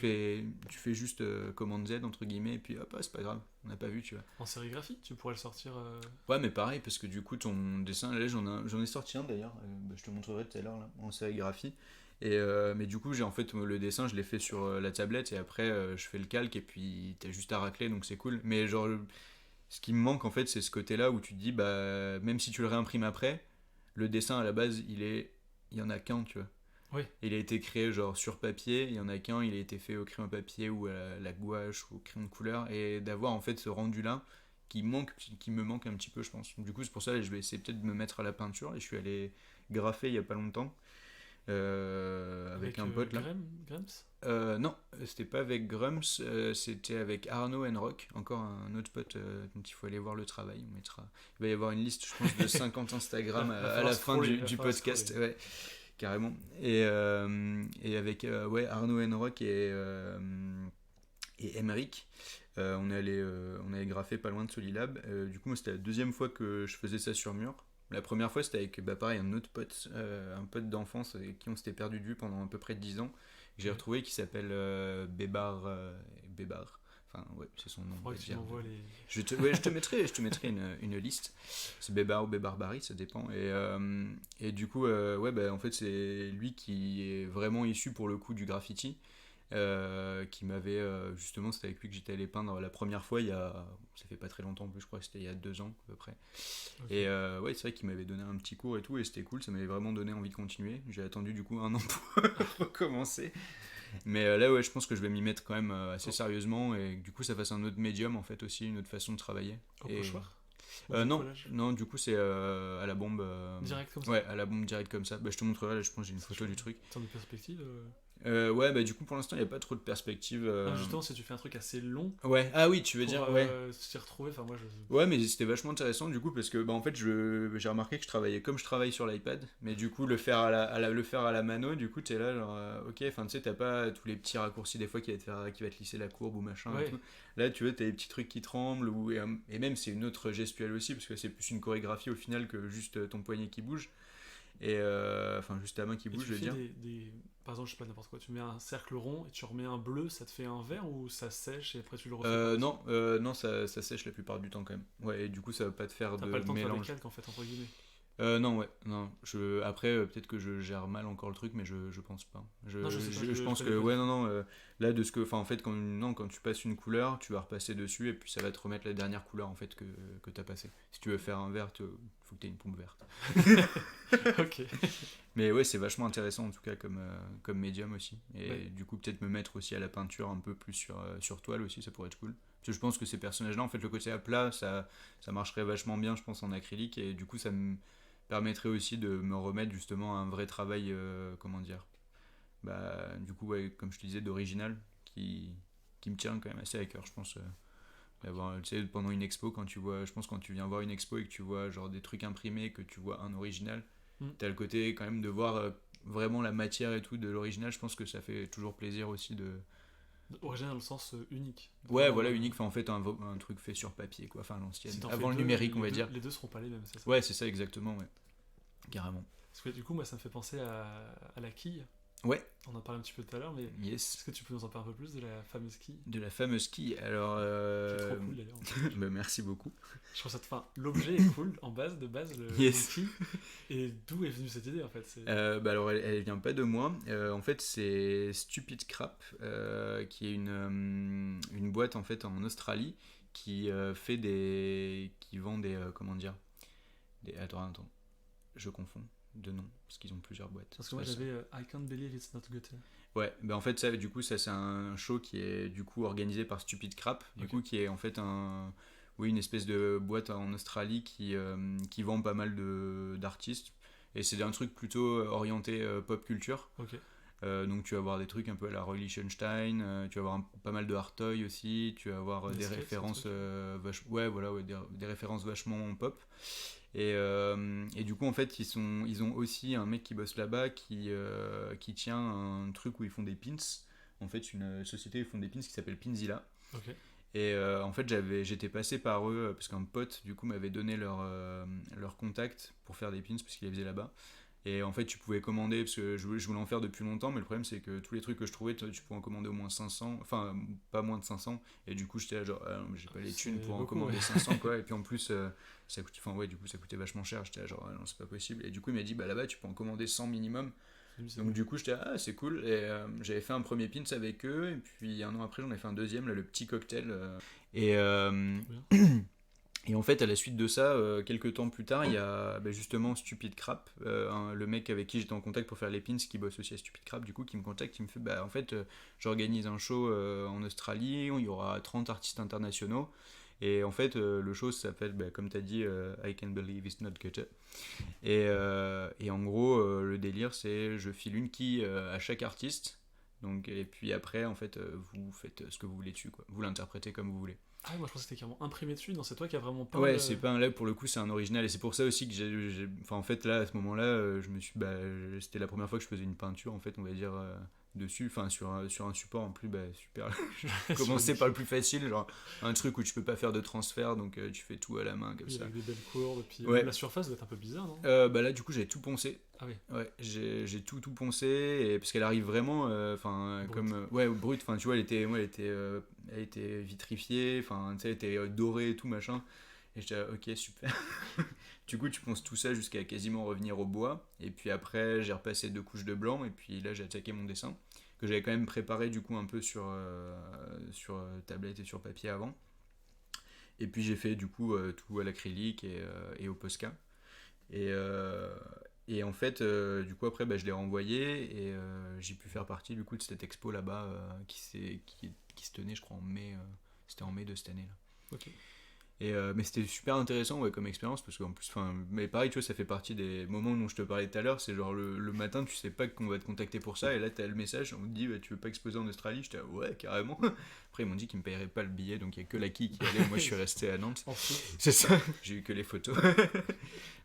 fais juste commande Z entre guillemets et puis hop, c'est pas grave, on n'a pas vu, tu vois. En sérigraphie, tu pourrais le sortir. Ouais, mais pareil, parce que du coup, ton dessin, là, j'en ai sorti un d'ailleurs, je te montrerai tout à l'heure là, en sérigraphie. Mais du coup, j'ai en fait le dessin, je l'ai fait sur la tablette et après, je fais le calque et puis t'as juste à racler, donc c'est cool. Mais genre, ce qui me manque en fait, c'est ce côté-là où tu te dis, même si tu le réimprimes après, le dessin à la base, il y en a qu'un, tu vois. Oui. Il a été créé genre sur papier, il y en a qu'un, il a été fait au crayon papier ou à la gouache ou au crayon de couleur, et d'avoir en fait ce rendu-là qui me manque un petit peu, je pense. Du coup, c'est pour ça que je vais essayer peut-être de me mettre à la peinture, et je suis allé graffer il y a pas longtemps avec un pote là. Grumps Non, c'était pas avec Grumps, c'était avec Arnaud Enrock, encore un autre pote dont il faut aller voir le travail. Il va y avoir une liste, je pense, de 50 Instagram à la fin du podcast. Ouais, carrément. Et avec Arnaud Enrock et Emeric, on allait graffer pas loin de Solilab. Du coup, moi, c'était la deuxième fois que je faisais ça sur mur. La première fois, c'était avec pareil, un autre pote, un pote d'enfance avec qui on s'était perdu de vue pendant à peu près 10 ans. Que j'ai retrouvé, qui s'appelle Bébar. Enfin, ouais, c'est son nom. Je te mettrai une liste. C'est Bébar ou Bébarbari, ça dépend. Et du coup, en fait, c'est lui qui est vraiment issu pour le coup du graffiti. Qui m'avait justement, c'était avec lui que j'étais allé peindre la première fois ça fait pas très longtemps en plus, je crois que c'était il y a 2 ans à peu près. Okay. Et c'est vrai qu'il m'avait donné un petit cours et tout, et c'était cool, ça m'avait vraiment donné envie de continuer. J'ai attendu du coup 1 an pour commencer, mais là je pense que je vais m'y mettre quand même assez sérieusement, et du coup ça fasse un autre médium en fait aussi, une autre façon de travailler. Au pochoir non, du coup c'est à la bombe. Direct comme ça. Ouais, à la bombe direct comme ça. Je te montrerai, là je pense que j'ai une photo du truc. T'as une perspective du coup pour l'instant il n'y a pas trop de perspective. Justement, si tu fais un truc assez long. Ouais, ah oui, tu veux dire, ouais. S'y retrouver, enfin moi je. Ouais, mais c'était vachement intéressant du coup parce que en fait j'ai remarqué que je travaillais comme je travaille sur l'iPad, mais du coup le faire à la mano, du coup t'es là genre ok, enfin tu sais, t'as pas tous les petits raccourcis des fois qui va te lisser la courbe ou machin et tout. Là tu vois, t'as des petits trucs qui tremblent et même c'est une autre gestuelle aussi parce que c'est plus une chorégraphie au final que juste ton poignet qui bouge. Et juste ta main qui bouge, je veux dire. Par exemple, je sais pas, n'importe quoi, tu mets un cercle rond et tu remets un bleu, ça te fait un vert ou ça sèche et après tu le refais non, ça sèche la plupart du temps quand même. Ouais, et du coup ça va pas te faire de mélange. T'as pas le temps de faire des calques en fait, entre guillemets. Non, ouais, non. Après, peut-être que je gère mal encore le truc, mais je pense pas. Non, je sais pas, Je pense connais que, pas du ouais, tout. non, non. Là, de ce que. Enfin, en fait, quand tu passes une couleur, tu vas repasser dessus et puis ça va te remettre la dernière couleur en fait que t'as passé. Si tu veux faire un vert, faut que t'aies une pompe verte. Ok. Mais ouais, c'est vachement intéressant en tout cas comme médium aussi. Et Ouais. du coup, peut-être me mettre aussi à la peinture un peu plus sur toile aussi, ça pourrait être cool. Parce que je pense que ces personnages-là, en fait, le côté à plat, ça marcherait vachement bien, je pense, en acrylique. Et du coup, ça me permettrait aussi de me remettre justement à un vrai travail, comment dire, bah, du coup, ouais, comme je te disais, d'original, qui me tient quand même assez à cœur, je pense. D'avoir, tu sais, pendant une expo, quand tu vois, je pense quand tu viens voir une expo et que tu vois genre des trucs imprimés, que tu vois un original, Mm. t'as le côté quand même de voir vraiment la matière et tout de l'original. Je pense que ça fait toujours plaisir aussi de. Original dans le sens unique. Ouais, Vraiment, voilà, unique, enfin en fait un truc fait sur papier, quoi, enfin à si l'ancienne, t'en fais avant le deux, numérique, on va dire. les deux seront pas les mêmes, c'est ça. Ouais, c'est ça exactement, ouais, carrément. Parce que du coup, moi, ça me fait penser à la quille. Ouais, On en parlait un petit peu tout à l'heure, mais yes. est-ce que tu peux nous en parler un peu plus de la fameuse quille? De la fameuse quille, alors. Qui est trop cool d'ailleurs. Bah, merci beaucoup. Je trouve ça. Enfin, l'objet est cool de base, Yes. une quille. Et d'où est venue cette idée en fait? Bah alors elle vient pas de moi. En fait c'est Stupid Crap, qui est une boîte en fait en Australie qui qui vend des comment dire attends, je confonds de nom parce qu'ils ont plusieurs boîtes. Parce que C'est moi pas ça. j'avais I can't believe it's not Goethe. Ouais, bah en fait ça du coup ça c'est un show qui est du coup organisé par Stupid Crap, du Ok. coup qui est en fait une espèce de boîte en Australie qui vend pas mal d'artistes et c'est un truc plutôt orienté pop culture. Ok. Donc tu vas avoir des trucs un peu à la Roy Lichtenstein, tu vas avoir pas mal de Hartoy aussi, tu vas avoir Des des skates, références ce truc. ouais voilà ouais, des références vachement pop. Et du coup en fait ils ont aussi un mec qui bosse là-bas qui tient un truc où ils font des pins. En fait une société où ils font des pins qui s'appelle Pinzilla. Ok. Et en fait j'étais passé par eux parce qu'un pote du coup m'avait donné leur contact pour faire des pins parce qu'il les faisait là-bas. Et en fait, tu pouvais commander, parce que je voulais en faire depuis longtemps, mais le problème, c'est que tous les trucs que je trouvais, tu pouvais en commander au moins 500, enfin, pas moins de 500. Et du coup, j'étais là, genre, ah, non, mais j'ai pas les thunes C'est pour en beaucoup, commander ouais. 500, quoi. Et puis en plus, ça coûte, enfin, ouais, du coup, ça coûtait vachement cher. J'étais là, genre, ah, non, c'est pas possible. Et du coup, il m'a dit, bah là-bas, tu peux en commander 100 minimum. C'est Donc, du coup, j'étais là, ah, c'est cool. Et j'avais fait un premier pins avec eux. Et puis, un an après, j'en ai fait un deuxième, là, le petit cocktail. Et. bien. Et en fait, à la suite de ça, quelques temps plus tard, il y a justement Stupid Crap, le mec avec qui j'étais en contact pour faire les pins, qui bosse aussi à Stupid Crap, du coup, qui me contacte, qui me fait en fait, j'organise un show en Australie, il y aura 30 artistes internationaux. Et en fait, le show s'appelle, comme tu as dit, I Can't Believe It's Not Cutter. Et en gros, le délire, c'est je file une quille à chaque artiste. Donc, et puis après, en fait, vous faites ce que vous voulez dessus, quoi. Vous l'interprétez comme vous voulez. Ah, moi je pensais que c'était carrément imprimé dessus. Non, c'est toi qui as vraiment peint Ouais, le. c'est pas un là pour le coup, c'est un original et c'est pour ça aussi que enfin en fait là à ce moment-là, je me suis c'était la première fois que je faisais une peinture en fait, on va dire dessus, enfin sur un support en plus super. Je commençais par le plus facile, genre un truc où tu peux pas faire de transfert donc tu fais tout à la main comme Oui, ça. avec des belles courbes. Et puis Ouais. même la surface doit être un peu bizarre, non? Bah là du coup j'ai tout poncé. Ah oui. Ouais, j'ai tout poncé et parce qu'elle arrive vraiment enfin Brut. comme ouais brute, enfin tu vois elle était vitrifiée, enfin tu sais elle était dorée et tout machin. Et j'étais là, ok super. Du coup tu ponces tout ça jusqu'à quasiment revenir au bois et puis après j'ai repassé 2 couches de blanc et puis là j'ai attaqué mon dessin que j'avais quand même préparé du coup un peu sur tablette et sur papier avant. Et puis j'ai fait du coup tout à l'acrylique et au Posca. Et, et en fait, du coup, après, je l'ai renvoyé et j'ai pu faire partie du coup de cette expo là-bas qui se tenait, je crois, en mai. C'était en mai de cette année là. Ok. Mais c'était super intéressant ouais, comme expérience parce qu'en plus, mais pareil, tu vois, ça fait partie des moments dont je te parlais tout à l'heure. C'est genre le matin, tu sais pas qu'on va te contacter pour ça et là, t'as le message, on te dit, tu veux pas exposer en Australie? J'étais ouais, carrément. Après, ils m'ont dit qu'ils me paieraient pas le billet donc il y a que la qui allait. Moi, je suis resté à Nantes. En foot. C'est ça, j'ai eu que les photos.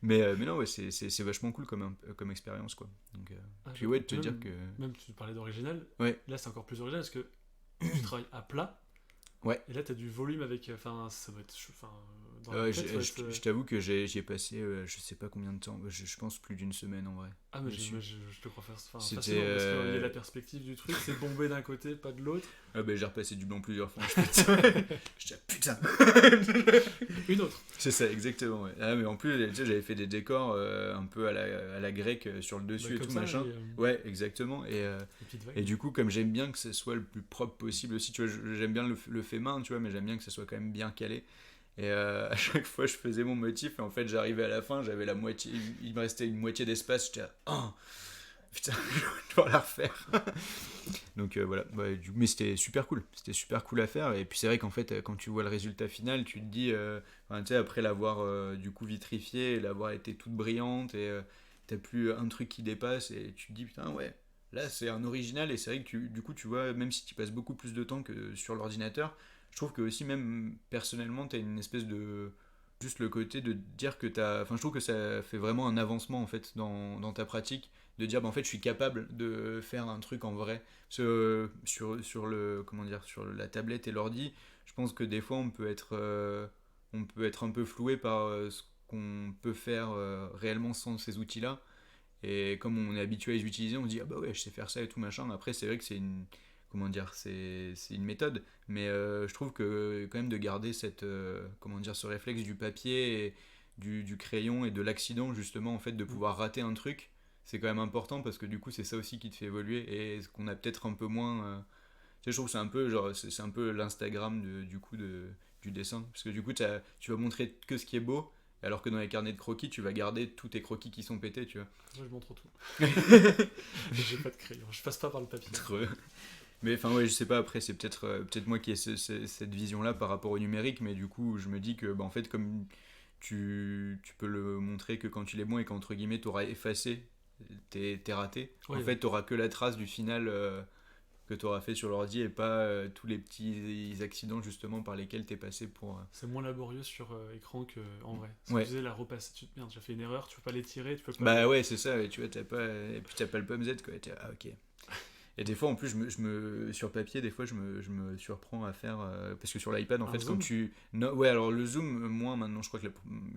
Mais non, ouais, c'est vachement cool comme expérience, quoi. Donc, Ah, puis ouais, de te même, dire que... Même tu parlais d'original. Ouais, Là, c'est encore plus original parce que tu travailles à plat. ouais, Et là, t'as du volume avec. Enfin, ça doit être. Enfin, dans la tête. Je t'avoue que j'y ai passé je sais pas combien de temps, je pense plus d'une semaine en vrai. Ah mais je te crois faire C'était, facilement parce qu'il y a la perspective du truc, c'est bombé d'un côté, pas de l'autre. Ah bah j'ai repassé du blanc plusieurs fois. Je dis putain. Une autre. C'est ça exactement. Ouais. Ah mais en plus tu sais, j'avais fait des décors un peu à la grecque sur le dessus et tout ça, machin. Ouais exactement et du coup comme j'aime bien que ce soit le plus propre possible aussi, tu vois, j'aime bien le fait main, tu vois, mais j'aime bien que ce soit quand même bien calé. Et à chaque fois je faisais mon motif et en fait j'arrivais à la fin, j'avais la moitié, il me restait une moitié d'espace, j'étais là, oh putain, je vais devoir la refaire. Donc voilà, mais c'était super cool à faire. Et puis c'est vrai qu'en fait quand tu vois le résultat final, tu te dis, tu sais, après l'avoir du coup vitrifié et l'avoir été toute brillante et t'as plus un truc qui dépasse et tu te dis putain ouais, là c'est un original. Et c'est vrai que du coup tu vois, même si tu passes beaucoup plus de temps que sur l'ordinateur, je trouve que aussi même personnellement t'as une espèce de juste le côté de dire que je trouve que ça fait vraiment un avancement en fait dans ta pratique, de dire en fait je suis capable de faire un truc en vrai. Parce que, sur le comment dire, sur la tablette et l'ordi, je pense que des fois on peut être un peu floué par ce qu'on peut faire réellement sans ces outils là. Et comme on est habitué à les utiliser, on se dit ah bah ouais je sais faire ça et tout machin. Après c'est vrai que c'est une comment dire, c'est une méthode, mais je trouve que quand même de garder comment dire, ce réflexe du papier et du crayon et de l'accident justement en fait de pouvoir rater un truc, c'est quand même important parce que du coup c'est ça aussi qui te fait évoluer et ce qu'on a peut-être un peu moins. Tu sais, je trouve que c'est un peu genre c'est un peu l'Instagram du coup du dessin, parce que du coup tu vas montrer que ce qui est beau. Alors que dans les carnets de croquis, tu vas garder tous tes croquis qui sont pétés, tu vois. Moi, je montre tout. J'ai pas de crayon, je passe pas par le papier. Mais enfin ouais, je sais pas, après c'est peut-être moi qui ai cette vision là par rapport au numérique, mais du coup je me dis que en fait comme tu peux le montrer que quand il est bon et qu'entre guillemets t'auras effacé tes ratés, en fait t'auras que la trace du final que t'auras fait sur l'ordi et pas tous les petits accidents justement par lesquels t'es passé pour... C'est moins laborieux sur écran qu'en vrai. Si ouais. tu faisais la repasser, merde j'ai fait une erreur, tu peux pas les tirer, tu peux pas... Bah ouais c'est ça, tu vois, et puis t'as pas le pomme Z quoi, ah ok. Et des fois, en plus, sur papier, des fois, je me surprends à faire. Parce que sur l'iPad, en fait, zoom. quand tu. Non, ouais, alors le zoom, moins maintenant, je crois que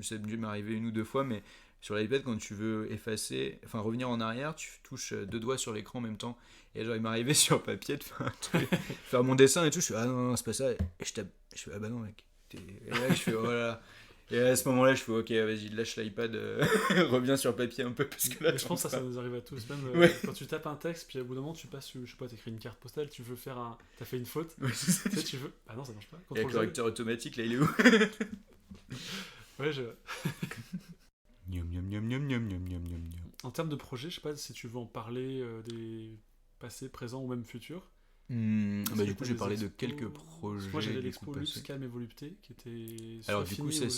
ça a dû m'arriver une ou deux fois, mais sur l'iPad, quand tu veux effacer, enfin revenir en arrière, tu touches deux doigts sur l'écran en même temps. Et genre, il m'arrivait sur papier de faire un truc, faire mon dessin et tout. Je fais, ah non, c'est pas ça. Et je tape. Je fais, ah bah non, mec. Et là, je fais, oh là là. Et à ce moment-là, je fais ok, vas-y, lâche l'iPad, reviens sur papier un peu. Parce que là, mais je pense que ça nous arrive à tous. Même ouais. Quand tu tapes un texte, puis au bout d'un moment, tu passes, je sais pas, t'écris une carte postale, tu veux faire un. T'as fait une faute. Ouais, tu sais, tu veux. Ah non, ça marche pas. Et le correcteur automatique, là, il est où? Ouais, Niam. En termes de projet, je sais pas si tu veux en parler des passés, présents ou même futurs. Bah du coup j'ai parlé de quelques projets. Moi j'avais l'expo Lux Calme et Volupté qui était alors du coup ça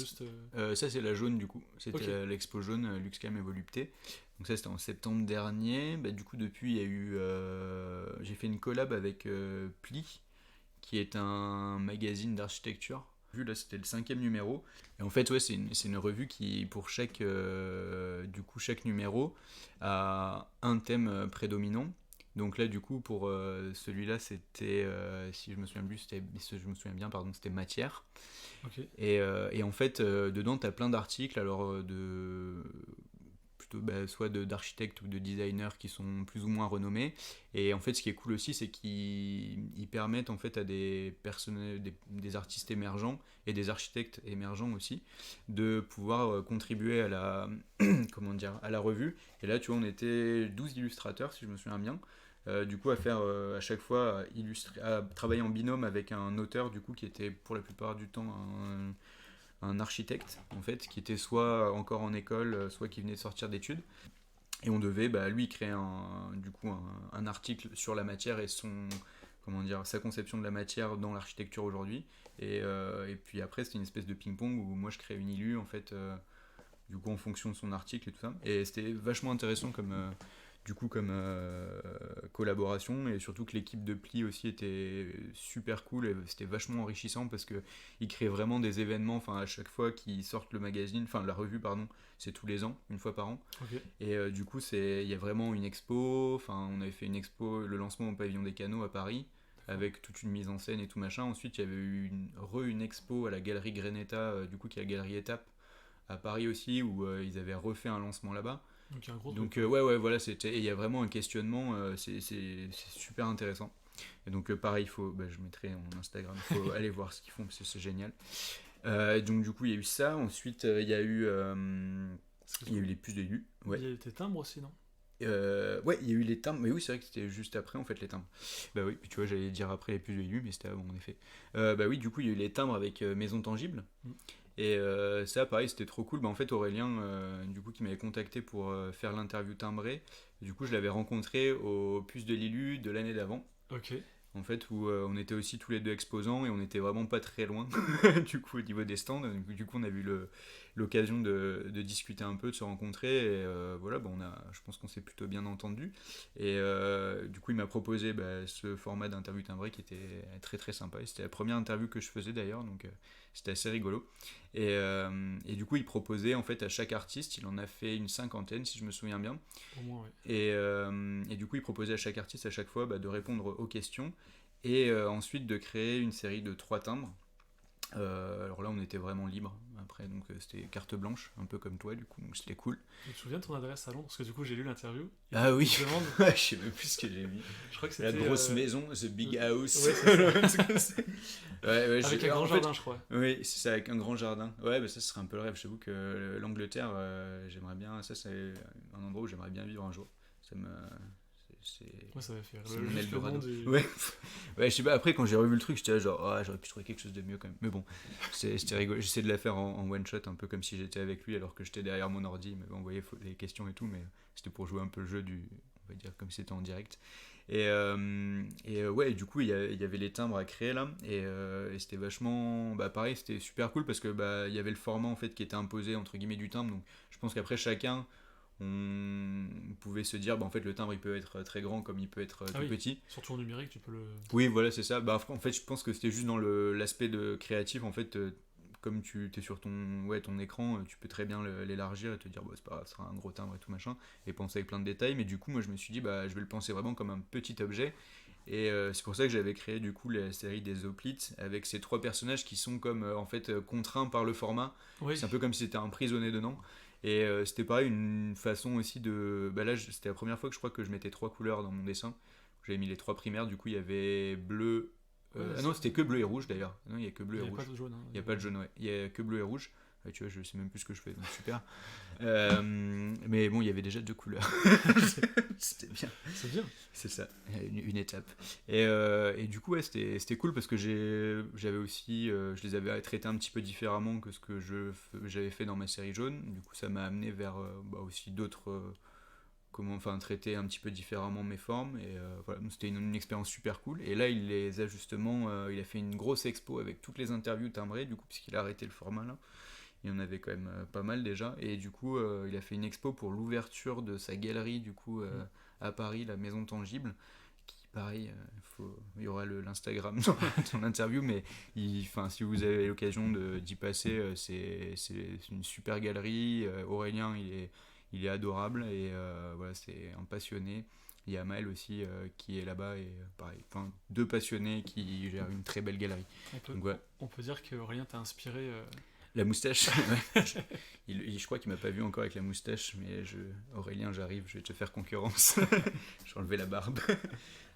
c'est la jaune du coup, c'était l'expo jaune Lux Calme et Volupté, donc ça c'était en septembre dernier. Bah du coup depuis il y a eu j'ai fait une collab avec Pli qui est un magazine d'architecture. Là c'était le 5e numéro et en fait ouais c'est une revue qui pour chaque numéro a un thème prédominant. Donc là, du coup, pour celui-là, c'était, si je me souviens bien, pardon, c'était matière. Okay. Et en fait, dedans, tu as plein d'articles, alors plutôt soit d'architectes ou de designers qui sont plus ou moins renommés. Et en fait, ce qui est cool aussi, c'est qu'ils permettent en fait à des artistes émergents et des architectes émergents aussi de pouvoir contribuer à la comment dire, à la revue. Et là, tu vois, on était 12 illustrateurs, si je me souviens bien. Du coup à faire à chaque fois à travailler en binôme avec un auteur du coup qui était pour la plupart du temps un architecte en fait qui était soit encore en école soit qui venait de sortir d'études et on devait lui créer un article sur la matière et sa conception de la matière dans l'architecture aujourd'hui et puis après c'était une espèce de ping-pong où moi je créais une illu en fait du coup en fonction de son article et tout ça et c'était vachement intéressant comme collaboration et surtout que l'équipe de Pli aussi était super cool et c'était vachement enrichissant parce que ils créent vraiment des événements, enfin à chaque fois qu'ils sortent le magazine, enfin la revue pardon, c'est tous les ans, une fois par an. Okay. Et il y a vraiment une expo, enfin on avait fait une expo, le lancement au pavillon des canaux à Paris. avec toute une mise en scène et tout machin. Ensuite, il y avait eu une expo à la galerie Greneta, du coup, qui est la galerie Étape, à Paris aussi, où ils avaient refait un lancement là-bas. Donc un gros Donc truc. ouais, voilà, et il y a vraiment un questionnement, c'est super intéressant. Et donc pareil, je mettrai en Instagram, il faut aller voir ce qu'ils font, parce que c'est génial. Donc du coup, il y a eu ça. Ensuite, il y a eu les puces de Lu. Ouais. Il y a tes timbres aussi, non? Ouais, il y a eu les timbres, mais oui, c'est vrai que c'était juste après en fait les timbres. Bah oui, tu vois, j'allais dire après les puces de Lu, mais c'était avant en effet. Bah oui, du coup, il y a eu les timbres avec Maison Tangible. Mm. Et ça, pareil, c'était trop cool. Bah, en fait, Aurélien, du coup, qui m'avait contacté pour faire l'interview timbrée, du coup, je l'avais rencontré aux puces de Lilu de l'année d'avant. Ok. En fait, où on était aussi tous les deux exposants et on était vraiment pas très loin, du coup, au niveau des stands. Du coup, on a eu l'occasion de discuter un peu, de se rencontrer. Et voilà, je pense qu'on s'est plutôt bien entendu. Et du coup, il m'a proposé ce format d'interview timbrée qui était très très sympa. Et c'était la première interview que je faisais d'ailleurs, donc c'était assez rigolo. Et du coup, il proposait en fait à chaque artiste, il en a fait une cinquantaine si je me souviens bien. Au moins, ouais. Et du coup, il proposait à chaque artiste à chaque fois de répondre aux questions et ensuite de créer une série de 3 timbres. Alors là, on était vraiment libre après, donc c'était carte blanche, un peu comme toi, du coup, donc c'était cool. Tu te souviens de ton adresse à Londres? Parce que du coup, j'ai lu l'interview. Ah oui, Je te demande, je sais même plus ce que j'ai mis. je crois que La c'était. grosse maison, the big house. Ouais, c'est ça. Ouais, Avec un grand jardin, je crois. Oui, c'est ça, avec un grand jardin. Ouais, ça serait un peu le rêve. Je t'avoue que l'Angleterre, j'aimerais bien. Ça, c'est un endroit où j'aimerais bien vivre un jour. Ça me. Moi, ça va faire. C'est mon Juste le nom Eldorado. du. Ouais. Ouais, je sais pas. Après, quand j'ai revu le truc, j'étais là, genre, ah, j'aurais pu trouver quelque chose de mieux quand même. Mais bon, c'était rigolo. J'essaie de la faire en one shot, un peu comme si j'étais avec lui, alors que j'étais derrière mon ordi. Mais bon, vous voyez, les questions et tout. Mais c'était pour jouer un peu le jeu on va dire, comme si c'était en direct. Ouais, du coup, il y avait les timbres à créer là, et c'était vachement, pareil, c'était super cool parce que il y avait le format en fait qui était imposé entre guillemets du timbre. Donc, je pense qu'après chacun, on pouvait se dire, en fait, le timbre il peut être très grand comme il peut être tout oui. petit. Surtout en numérique, tu peux le. Oui, voilà, c'est ça. En fait, je pense que c'était juste dans l'aspect de créatif. En fait, comme tu es sur ton écran, tu peux très bien l'élargir et te dire, c'est pas grave, ce sera un gros timbre et tout machin, et penser avec plein de détails. Mais du coup, moi, je me suis dit, je vais le penser vraiment comme un petit objet. Et c'est pour ça que j'avais créé du coup la série des Hoplites avec ces 3 personnages qui sont comme en fait contraints par le format. Oui. C'est un peu comme si c'était emprisonné dedans. Et c'était pareil, une façon aussi de. Là, c'était la première fois que je crois que je mettais 3 couleurs dans mon dessin. J'avais mis les 3 primaires, du coup il y avait bleu. Non, c'était que bleu et rouge d'ailleurs. Non, il y a que bleu et rouge. Il n'y a pas de jaune. Hein. Il n'y a pas de jaune, ouais. Il y a que bleu et rouge. Tu vois, je sais même plus ce que je fais, donc super. Mais bon, il y avait déjà 2 couleurs. C'était bien. C'est bien. C'est ça, une étape. Et du coup, ouais, c'était cool parce que j'avais aussi, je les avais traités un petit peu différemment que ce que j'avais fait dans ma série jaune. Du coup, ça m'a amené vers aussi d'autres, traiter un petit peu différemment mes formes. Et voilà, donc c'était une expérience super cool. Et là, il a fait une grosse expo avec toutes les interviews timbrées, du coup, puisqu'il a arrêté le format là. Il y en avait quand même pas mal déjà. Et du coup, il a fait une expo pour l'ouverture de sa galerie, du coup, à Paris, la Maison Tangible. Qui, pareil, il y aura l'Instagram dans l'interview, mais si vous avez l'occasion d'y passer, c'est une super galerie. Aurélien, il est adorable, et voilà, c'est un passionné. Il y a Maël aussi qui est là-bas, et pareil, 2 passionnés qui gèrent une très belle galerie. On peut dire qu'Aurélien t'a inspiré. La moustache, je crois qu'il m'a pas vu encore avec la moustache, mais Aurélien, j'arrive, je vais te faire concurrence. J'ai enlevé la barbe.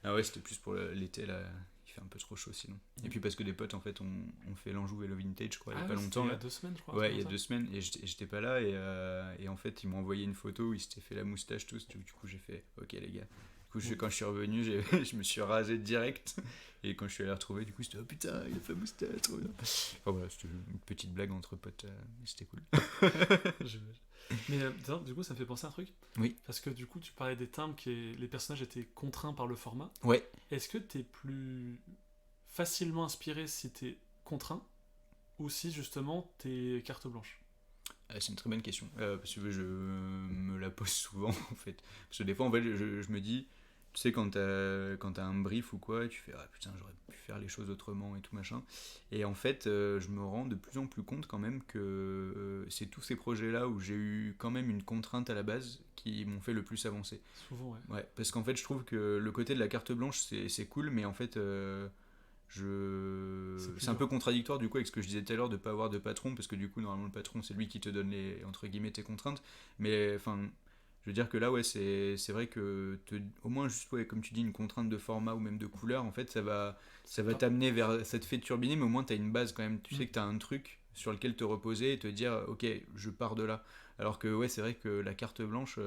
Ah ouais, c'était plus pour l'été, là, il fait un peu trop chaud sinon. Et puis parce que des potes, en fait, on fait l'Anjou Vélo Vintage, je crois, il y a pas longtemps. Il y a 2 semaines, je crois. Ouais, il y a 2 semaines, et j'étais pas là, et en fait, ils m'ont envoyé une photo où ils s'étaient fait la moustache tous, du coup, j'ai fait, ok les gars. Du coup, quand je suis revenu, je me suis rasé direct. Et quand je suis allé la retrouver, du coup, c'était, oh putain, il a fait moustache. Enfin voilà, c'était une petite blague entre potes, c'était cool. Mais du coup, ça me fait penser à un truc. Oui. Parce que du coup, tu parlais des timbres, les personnages étaient contraints par le format. Ouais. Est-ce que t'es plus facilement inspiré si t'es contraint, ou si justement t'es carte blanche? C'est une très bonne question, parce que je me la pose souvent, en fait. Parce que des fois, en fait, je me dis, Tu sais, quand t'as un brief ou quoi, tu fais ah putain, j'aurais pu faire les choses autrement et tout machin. Et en fait, je me rends de plus en plus compte quand même que c'est tous ces projets-là où j'ai eu quand même une contrainte à la base qui m'ont fait le plus avancer. Souvent, ouais. Ouais, parce qu'en fait, je trouve que le côté de la carte blanche, c'est cool, mais en fait, C'est plus c'est un dur. peu contradictoire du coup avec ce que je disais tout à l'heure de pas avoir de patron, parce que du coup, normalement, le patron, c'est lui qui te donne les, entre guillemets, tes contraintes. Mais enfin, je veux dire que là, ouais, c'est vrai que au moins, juste, ouais, comme tu dis, une contrainte de format ou même de couleur, en fait, ça va Pas- t'amener vers. Ça te fait turbiner, mais au moins, tu as une base quand même. Tu Mm. sais que tu as un truc sur lequel te reposer et te dire, ok, je pars de là. Alors que, ouais, c'est vrai que la carte blanche.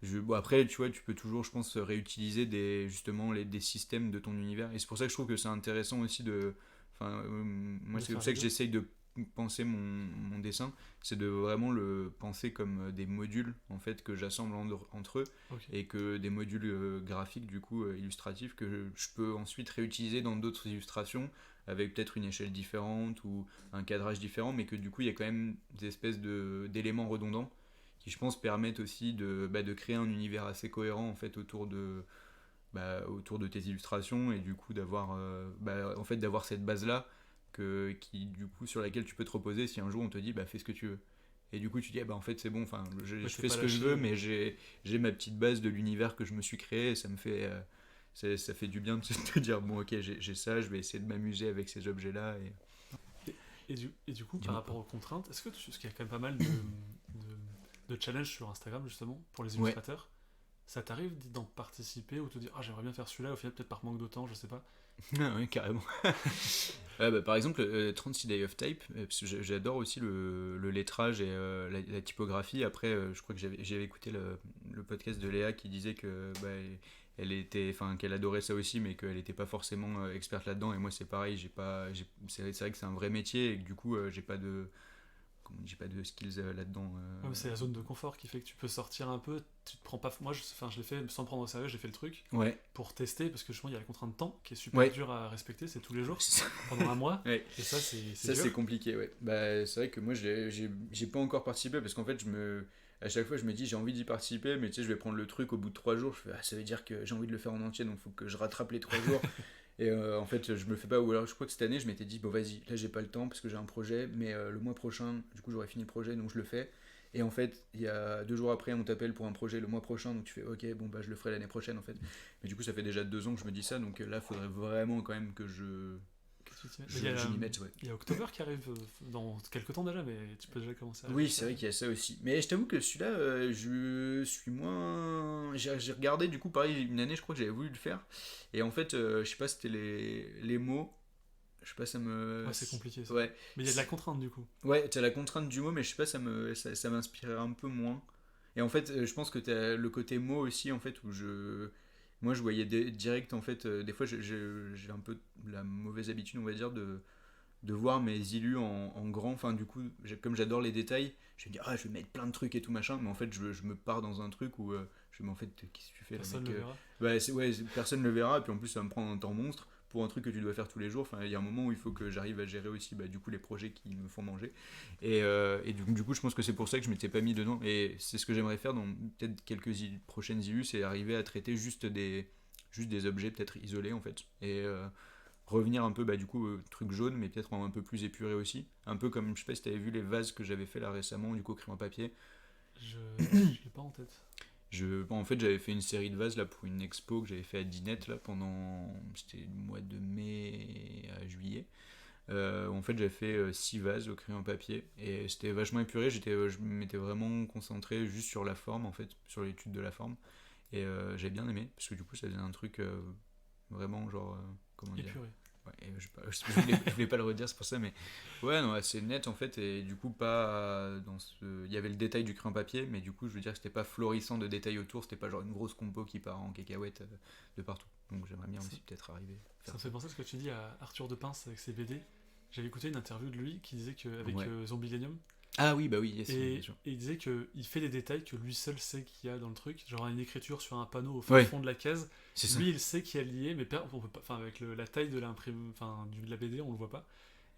Bon, après, tu vois, tu peux toujours, je pense, réutiliser justement des systèmes de ton univers. Et c'est pour ça que je trouve que c'est intéressant aussi de. Enfin, moi, De c'est comme faire ça les que deux. j'essaye de penser mon dessin. C'est de vraiment le penser comme des modules, en fait, que j'assemble entre eux. Ok. Et que des modules graphiques, du coup, illustratifs, que je peux ensuite réutiliser dans d'autres illustrations, avec peut-être une échelle différente ou un cadrage différent, mais que du coup, il y a quand même des espèces d'éléments redondants qui je pense permettent aussi de créer un univers assez cohérent en fait autour de tes illustrations et du coup d'avoir cette base là qui du coup sur laquelle tu peux te reposer si un jour on te dit fais ce que tu veux et du coup tu dis en fait c'est bon, enfin je Ouais, t'es fais pas ce que je lâché. veux, mais j'ai ma petite base de l'univers que je me suis créé et ça me fait ça fait du bien de te dire bon ok j'ai ça, je vais essayer de m'amuser avec ces objets là Et du coup, par dis-moi. rapport aux contraintes, est-ce que parce qu'il y a quand même pas mal de challenges sur Instagram, justement, pour les Ouais. illustrateurs, ça t'arrive d'en participer ou te dire, ah, j'aimerais bien faire celui-là, au final, peut-être par manque de temps, je sais pas. Ah ouais, carrément. Ouais, par exemple, 36 Day of Type, parce que j'adore aussi le lettrage et la typographie. Après, je crois que j'avais écouté le podcast de Léa qui disait que enfin, qu'elle adorait ça aussi, mais qu'elle n'était pas forcément experte là-dedans. Et moi, c'est pareil, c'est vrai que c'est un vrai métier et que du coup, j'ai pas de skills là-dedans. Ouais, mais c'est la zone de confort qui fait que tu peux sortir un peu, tu te prends pas. Moi, enfin, je l'ai fait sans prendre au sérieux, j'ai fait le truc Ouais, pour tester, parce que justement, il y a la contrainte de temps qui est super ouais. dure à respecter, c'est tous les jours, C'est ça. pendant un mois, Ouais. et ça, c'est Ça c'est dur. compliqué, ouais. C'est vrai que moi j'ai pas encore participé parce qu'en fait à chaque fois je me dis j'ai envie d'y participer, mais tu sais je vais prendre le truc au bout de 3 jours, je fais ça veut dire que j'ai envie de le faire en entier, donc faut que je rattrape les 3 jours. Et en fait je me le fais pas, ou alors je crois que cette année je m'étais dit bon vas-y, là j'ai pas le temps parce que j'ai un projet, mais le mois prochain du coup j'aurai fini le projet donc je le fais. Et en fait, il y a 2 jours après, on t'appelle pour un projet le mois prochain, donc tu fais ok, bon je le ferai l'année prochaine en fait. Mais du coup, ça fait déjà 2 ans que je me dis ça, donc là, faudrait vraiment quand même que Que tu t'y mettes. Mais il y a, je m'y mette, ouais. il y a October qui arrive dans quelques temps déjà, mais tu peux déjà commencer à Oui, réfléchir. c'est vrai qu'il y a ça aussi. Mais je t'avoue que celui-là, je suis moins. J'ai regardé, du coup, pareil, une année, je crois que j'avais voulu le faire. Et en fait, je sais pas, c'était les mots. Je sais pas, ça me. Ouais, c'est compliqué ça. Ouais. Mais il y a de la contrainte du coup. Ouais, t'as la contrainte du mot, mais je sais pas, ça m'inspirait un peu moins. Et en fait, je pense que t'as le côté mot aussi, en fait, où moi, je voyais direct, en fait, des fois, j'ai un peu la mauvaise habitude, on va dire, de voir mes illus en grand. Enfin, du coup, comme j'adore les détails, je vais me dire, ah, je vais mettre plein de trucs et tout machin, mais en fait, je me pars dans un truc où je me dis, en fait, qu'est-ce que tu fais là, Personne mec? ne le verra. Ouais, personne ne le verra, et puis en plus, ça va me prendre un temps monstre pour un truc que tu dois faire tous les jours. Enfin, il y a un moment où il faut que j'arrive à gérer aussi du coup les projets qui me font manger. Et du coup, je pense que c'est pour ça que je m'étais pas mis dedans. Et c'est ce que j'aimerais faire dans peut-être quelques prochaines illus, c'est arriver à traiter juste des objets peut-être isolés en fait. Et revenir un peu du coup truc jaune, mais peut-être un peu plus épuré aussi, un peu comme je sais pas si t'avais vu les vases que j'avais fait là récemment du coup crayon papier. Je l'ai pas en tête. En fait j'avais fait une série de vases là pour une expo que j'avais fait à Dinette là pendant, c'était le mois de mai à juillet. En fait j'avais fait 6 vases au crayon papier et c'était vachement épuré. Je m'étais vraiment concentré juste sur la forme en fait, sur l'étude de la forme, et j'ai bien aimé parce que du coup ça faisait un truc vraiment genre comment dire. Épuré. Ouais, et je voulais pas le redire, c'est pour ça, mais ouais, non, assez net en fait, et du coup, pas dans ce. Il y avait le détail du crayon papier, mais du coup, je veux dire que c'était pas florissant de détails autour, c'était pas genre une grosse compo qui part en cacahuète de partout. Donc j'aimerais bien aussi peut-être arriver à Ça faire me fait penser à ce que tu dis à Arthur de Pince avec ses BD. J'avais écouté une interview de lui qui disait qu'avec Ouais. Zombilenium, Ah oui, bah oui, yes, bien et sûr. il disait qu'il fait des détails que lui seul sait qu'il y a dans le truc, genre une écriture sur un panneau au Ouais, fond de la case. c'est ça. Lui, il sait qu'il y a lié, mais on peut pas, enfin, avec la taille de de la BD, on le voit pas.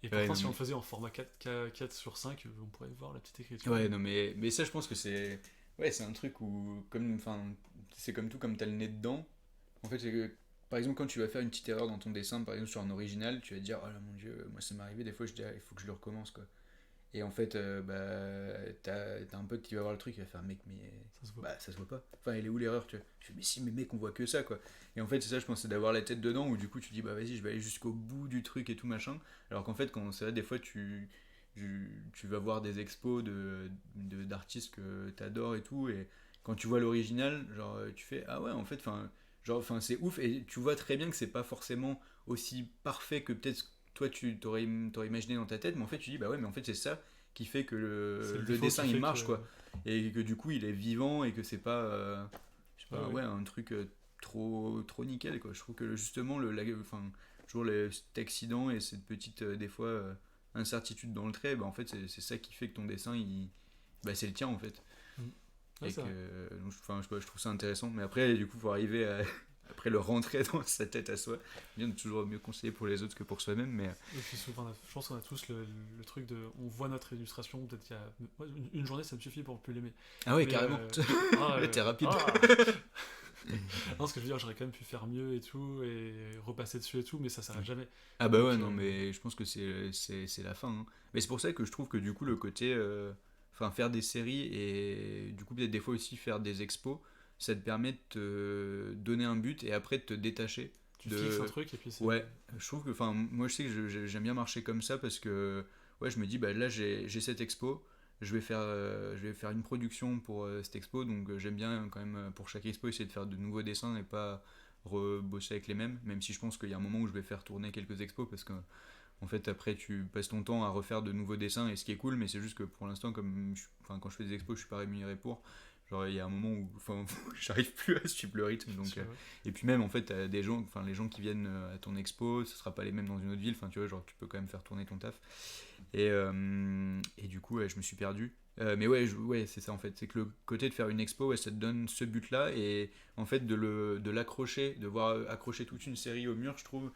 Et Ouais, pourtant, non, si on mais. le faisait en format 4 sur 5, on pourrait voir la petite écriture. Ouais, non, mais ça, je pense que c'est. Ouais, c'est un truc où, comme. Enfin, c'est comme tout, comme t'as le nez dedans. En fait, c'est que, par exemple, quand tu vas faire une petite erreur dans ton dessin, par exemple sur un original, tu vas te dire, oh là mon dieu, moi ça m'est arrivé, des fois je dis, ah, il faut que je le recommence quoi. Et en fait, t'as un pote qui va voir le truc, il va faire, mec, mais Ça se voit. bah ça se voit pas. Enfin, elle est où l'erreur, tu vois. Je fais, mais si, mais mec, on voit que ça quoi. Et en fait, c'est ça, je pense, c'est d'avoir la tête dedans, où du coup tu dis, bah vas-y, je vais aller jusqu'au bout du truc et tout machin. Alors qu'en fait, quand c'est vrai, des fois tu vas voir des expos d'artistes que t'adores et tout, et quand tu vois l'original, genre tu fais, ah ouais, en fait, enfin c'est ouf, et tu vois très bien que c'est pas forcément aussi parfait que peut-être toi tu t'aurais imaginé dans ta tête, mais en fait tu dis bah ouais, mais en fait c'est ça qui fait que C'est le le défaut dessin qui il fait marche que. quoi, et que du coup il est vivant et que c'est pas je sais pas, Ouais, ouais, ouais. un truc trop nickel quoi. Je trouve que justement enfin toujours cet accident et cette petite des fois incertitude dans le trait, bah en fait c'est ça qui fait que ton dessin bah c'est le tien en fait. Mm. Ouais, Et c'est que vrai. donc, enfin, je sais pas, je trouve ça intéressant, mais après du coup faut arriver à après le rentrer dans sa tête à soi, bien de toujours mieux conseiller pour les autres que pour soi-même, mais Et puis souvent, je pense qu'on a tous le truc de. On voit notre illustration, peut-être qu'il y a. Moi, une journée, ça me suffit pour plus l'aimer. ah ouais Mais. carrément. Ah, Là t'es rapide. ah Non, ce que je veux dire, j'aurais quand même pu faire mieux et tout, et repasser dessus et tout, mais ça s'arrête jamais. Ah bah Donc, ouais, non, mais je pense que c'est la fin, hein. Mais c'est pour ça que je trouve que du coup le côté enfin faire des séries et du coup peut-être des fois aussi faire des expos, ça te permet de te donner un but et après de te détacher tu fixes un de truc, et puis c'est. ouais, je trouve que enfin moi je sais que j'aime bien marcher comme ça parce que ouais, je me dis bah là j'ai cette expo, je vais faire une production pour cette expo, donc j'aime bien quand même pour chaque expo essayer de faire de nouveaux dessins et pas rebosser avec les mêmes, même si je pense qu'il y a un moment où je vais faire tourner quelques expos parce que en fait après tu passes ton temps à refaire de nouveaux dessins et ce qui est cool, mais c'est juste que pour l'instant enfin, quand je fais des expos je suis pas rémunéré pour, genre il y a un moment où enfin, j'arrive plus à suivre le rythme, donc Ouais. et puis même en fait t'as des gens, enfin les gens qui viennent à ton expo ce sera pas les mêmes dans une autre ville, enfin tu vois, genre tu peux quand même faire tourner ton taf et du coup ouais, je me suis perdu. Mais ouais, ouais, c'est ça en fait. C'est que le côté de faire une expo, ouais, ça te donne ce but-là. Et en fait, de l'accrocher, de voir accrocher toute une série au mur, je trouve.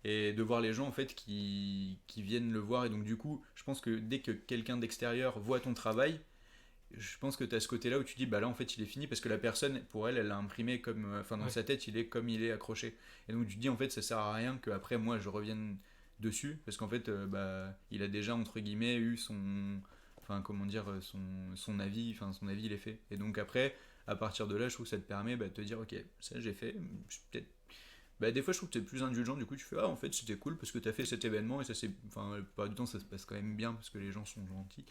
Et de voir les gens en fait qui viennent le voir. Et donc, du coup, je pense que dès que quelqu'un d'extérieur voit ton travail, je pense que tu as ce côté-là où tu dis, bah là, en fait, il est fini. Parce que la personne, pour elle, elle l'a imprimé comme. Enfin, dans Ouais. sa tête, il est comme il est accroché. Et donc, tu te dis, en fait, ça sert à rien qu'après, moi, je revienne dessus. Parce qu'en fait, bah, il a déjà, entre guillemets, eu son enfin comment dire son avis, enfin son avis il est fait, et donc après à partir de là je trouve que ça te permet bah, de te dire ok ça j'ai fait, peut-être bah, des fois je trouve que t'es plus indulgent, du coup tu fais ah en fait c'était cool parce que t'as fait cet événement et ça c'est enfin la plupart du temps ça se passe quand même bien parce que les gens sont gentils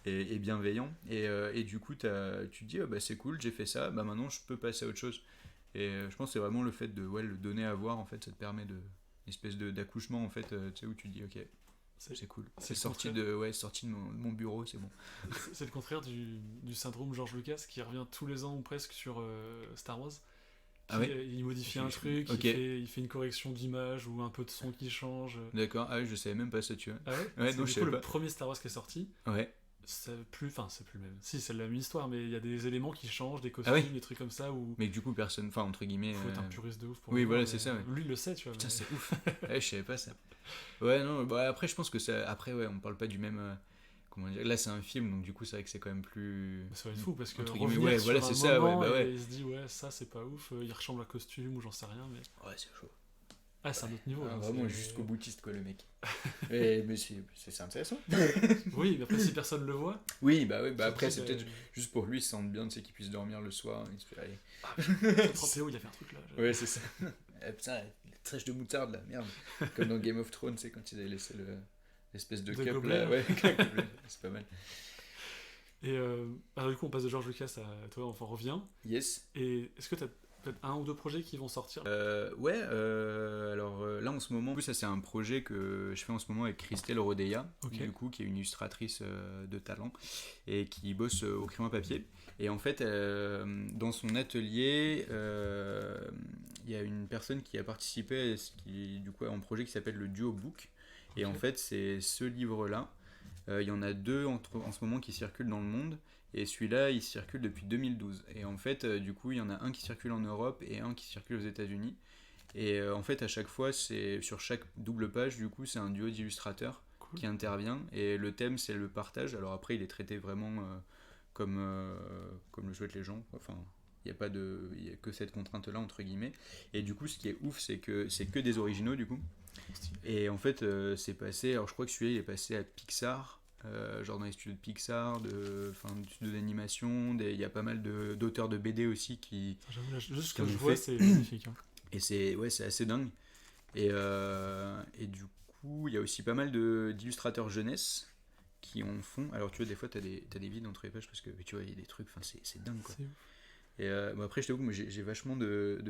et bienveillants et du coup tu te dis ah, bah c'est cool j'ai fait ça, bah maintenant je peux passer à autre chose, et je pense que c'est vraiment le fait de ouais, le donner à voir en fait, ça te permet de une espèce d'accouchement en fait, tu sais où tu dis ok c'est cool. C'est sorti sorti de mon bureau, c'est bon. C'est le contraire du syndrome George Lucas qui revient tous les ans ou presque sur Star Wars. Ah ouais. Il modifie un truc, Ok. il fait une correction d'image ou un peu de son qui change. D'accord. Ah ouais, je savais même pas ça, tu vois. Ah ouais. Ouais, non, Du je coup, savais le pas. premier Star Wars qui est sorti, Ouais. c'est plus le même. Si, c'est la même histoire, mais il y a des éléments qui changent, des Ah costumes, ouais. des trucs comme ça où Mais du coup, personne, enfin entre guillemets. faut être un puriste de ouf pour le Oui, voir. voilà, c'est ça. Ouais. Lui, il le sait, tu vois. Putain, Mais... c'est ouf. Ouais, je savais pas ça. Ouais, non. Bah après, je pense que ça. Après, ouais, on parle pas du même. Comment dire. Là, c'est un film, donc du coup, c'est vrai que c'est quand même plus. Ça va être fou parce que Entre revenir guillemets, ouais, sur voilà, un c'est ça. Ouais, moment bah et ouais. il se dit ouais ça c'est pas ouf, il ressemble à costume ou j'en sais rien mais Ouais, c'est chaud. ah c'est un autre niveau. Ah, Hein, vraiment c'est- jusqu'au boutiste, quoi, le mec. Mais c'est intéressant. Oui, mais après si personne le voit, Oui, bah ouais, bah tu te après, dis, c'est peut-être juste pour lui, il se sent bien, tu sais, qu'il puisse dormir le soir. Il se fait, allez. bah, 31, il a fait un truc là. Ouais, c'est ça. Putain, la trèche de moutarde là, merde. Comme dans Game of Thrones, c'est quand ils avaient laissé l'espèce de De cup gobelet, là. là. Ouais, c'est pas mal. Et alors du coup on passe de George Lucas à toi, enfin on revient. Yes. Et est-ce que t'as peut-être un ou deux projets qui vont sortir? Ouais, alors là en ce moment, ça c'est un projet que je fais en ce moment avec Christelle Rodeya, Ok. du coup, qui est une illustratrice de talent et qui bosse au crayon à papier. Et en fait, dans son atelier, il y a une personne qui a participé à du coup, à un projet qui s'appelle le Duo Book. Et Ok. en fait, c'est ce livre-là. Il y en a deux en ce moment qui circulent dans le monde. Et celui-là, il circule depuis 2012. Et en fait, du coup, il y en a un qui circule en Europe et un qui circule aux États-Unis. Et en fait, à chaque fois, c'est sur chaque double page, du coup, c'est un duo d'illustrateurs Cool. qui intervient. Et le thème, c'est le partage. Alors après, il est traité vraiment comme le souhaitent les gens. Enfin, Il y a que cette contrainte-là, entre guillemets. Et du coup, ce qui est ouf, c'est que c'est que des originaux, du coup. Et en fait, c'est passé. Alors, je crois que celui-là, il est passé à Pixar. Genre dans les studios de Pixar, des studios d'animation. Il y a pas mal d'auteurs de BD aussi qui. J'avoue, là, juste ce qui que en je ont vois, fait. c'est magnifique. Hein. Et c'est assez dingue. Et du coup, il y a aussi pas mal d'illustrateurs jeunesse qui en font. Alors, tu vois, des fois, t'as des vides entre les pages parce que tu vois, il y a des trucs, c'est dingue quoi. C'est ouf. Et bon, après, je t'avoue que moi, j'ai vachement de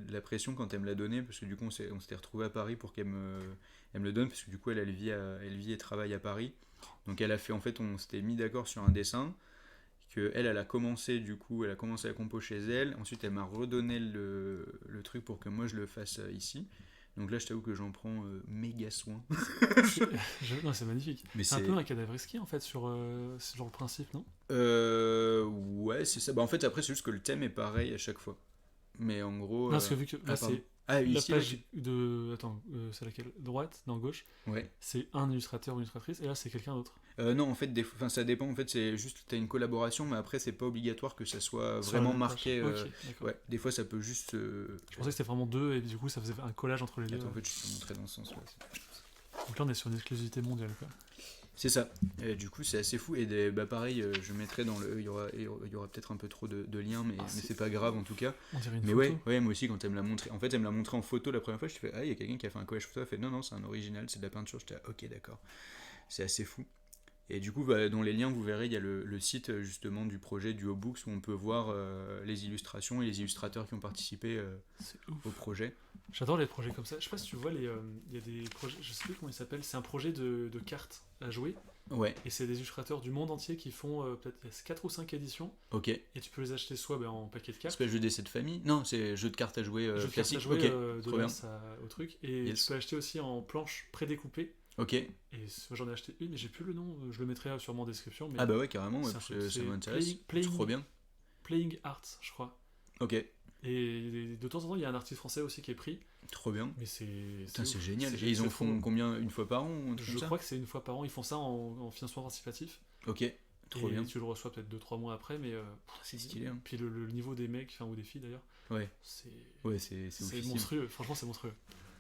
la pression quand elle me l'a donné parce que du coup, on s'était retrouvés à Paris pour elle me le donne parce que du coup, elle vit et travaille à Paris. Donc, elle a fait, en fait, on s'était mis d'accord sur un dessin que elle a commencé du coup, elle a commencé à compo chez elle. Ensuite, elle m'a redonné le truc pour que moi je le fasse ici. Donc là, je t'avoue que j'en prends méga soin. Non, c'est magnifique. Mais c'est un peu un cadavreski en fait sur ce genre de principe, non? Ouais, c'est ça. Bah, en fait, après, c'est juste que le thème est pareil à chaque fois. Mais en gros. Non, parce que vu que là, pardon. c'est Ah, la ici, page de. Attends, c'est laquelle? Droite? Non, gauche? ouais. C'est un illustrateur ou une illustratrice, et là, c'est quelqu'un d'autre. Non, en fait, ça dépend. En fait, c'est juste t'as une collaboration, mais après, c'est pas obligatoire que ça soit Sur la vraiment même marqué. page. Ok, d'accord. Ouais, des fois, ça peut juste. Je pensais que c'était vraiment deux, et du coup, ça faisait un collage entre les deux. Attends, en fait, je peux montrer dans ce sens-là. Donc là, on est sur une exclusivité mondiale, quoi. C'est ça. Et du coup, c'est assez fou. Et bah, pareil, je mettrai dans le. Il y aura peut-être un peu trop de liens, mais c'est pas grave en tout cas. On dirait une Mais photo. ouais, moi aussi, quand elle me l'a montré. En fait, elle me l'a montré en photo la première fois. Je fais, ah, il y a quelqu'un qui a fait un collage photo. Elle fait, non, c'est un original, c'est de la peinture. J'étais, ah, ok, d'accord. C'est assez fou. Et du coup, bah, dans les liens, vous verrez, il y a le site justement du projet du Books où on peut voir les illustrations et les illustrateurs qui ont participé C'est ouf. au projet. J'adore les projets comme ça. Je sais pas si tu vois, il y a des projets, je sais plus comment ils s'appellent, c'est un projet de cartes à jouer. Ouais, Et c'est des illustrateurs du monde entier qui font peut-être 4 ou 5 éditions. ok. Et tu peux les acheter soit en paquet de C'est cartes, pas le jeu d'essai de famille? Non, c'est jeu de cartes à jouer jeux de cartes à classique. jouer Ok, de trop base au truc. Et Yes. tu peux acheter aussi en planches prédécoupées. ok. Et j'en ai acheté une, mais j'ai plus le nom. Je le mettrai sûrement en description. Mais Ah bah ouais, carrément, ouais, c'est un parce truc, que ça c'est m'intéresse. Playing- Trop bien. Playing Arts, je crois. Ok, Et de temps en temps, il y a un artiste français aussi qui est pris. trop bien. Mais c'est. Putain, c'est ouf. génial. C'est- Et ils en c'est font trop- combien? Une fois par an ou un truc Je comme ça? crois que c'est une fois par an. Ils font ça en financement participatif. Ok, trop et bien. tu le reçois peut-être 2-3 mois après. Mais C'est stylé, hein. puis le niveau des mecs, enfin, ou des filles d'ailleurs, Ouais, c'est ouais, c'est oufissime. monstrueux. Franchement, c'est monstrueux.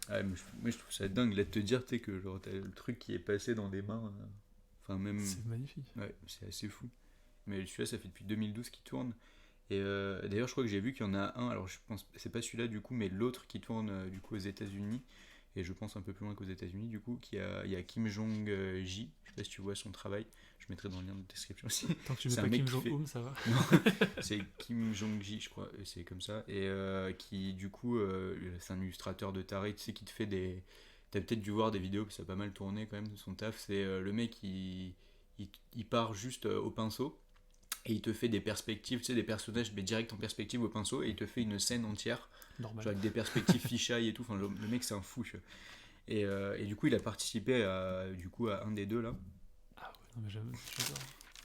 Ah, moi, je trouve ça dingue là de te dire, tu sais, que genre, t'as le truc qui est passé dans des mains. Enfin, même. C'est magnifique. Ouais, c'est assez fou. Mais celui-là, ça fait depuis 2012 qu'il tourne. Et d'ailleurs, je crois que j'ai vu qu'il y en a un. Alors, je pense, c'est pas celui-là du coup, mais l'autre qui tourne du coup aux États-Unis. Et je pense un peu plus loin qu'aux États-Unis du coup. Il y a Kim Jong-ji. Je sais pas si tu vois son travail. Je mettrai dans le lien de description aussi. Tant que tu mets C'est pas un mec Kim qui fait- Jong-un, ça va. C'est Kim Jong-ji, je crois. C'est comme ça. Et qui du coup, c'est un illustrateur de taré. Tu sais, qui te fait des. T'as peut-être dû voir des vidéos, parce que ça a pas mal tourné quand même de son taf. C'est le mec, il part juste au pinceau. Et il te fait des perspectives, tu sais, des personnages, mais direct en perspective au pinceau, et il te fait une scène entière, Normal. genre avec des perspectives fisheye et tout. Enfin, le mec, c'est un fou. Tu vois. Et du coup, il a participé à un des deux là. Ah ouais, non, mais j'adore.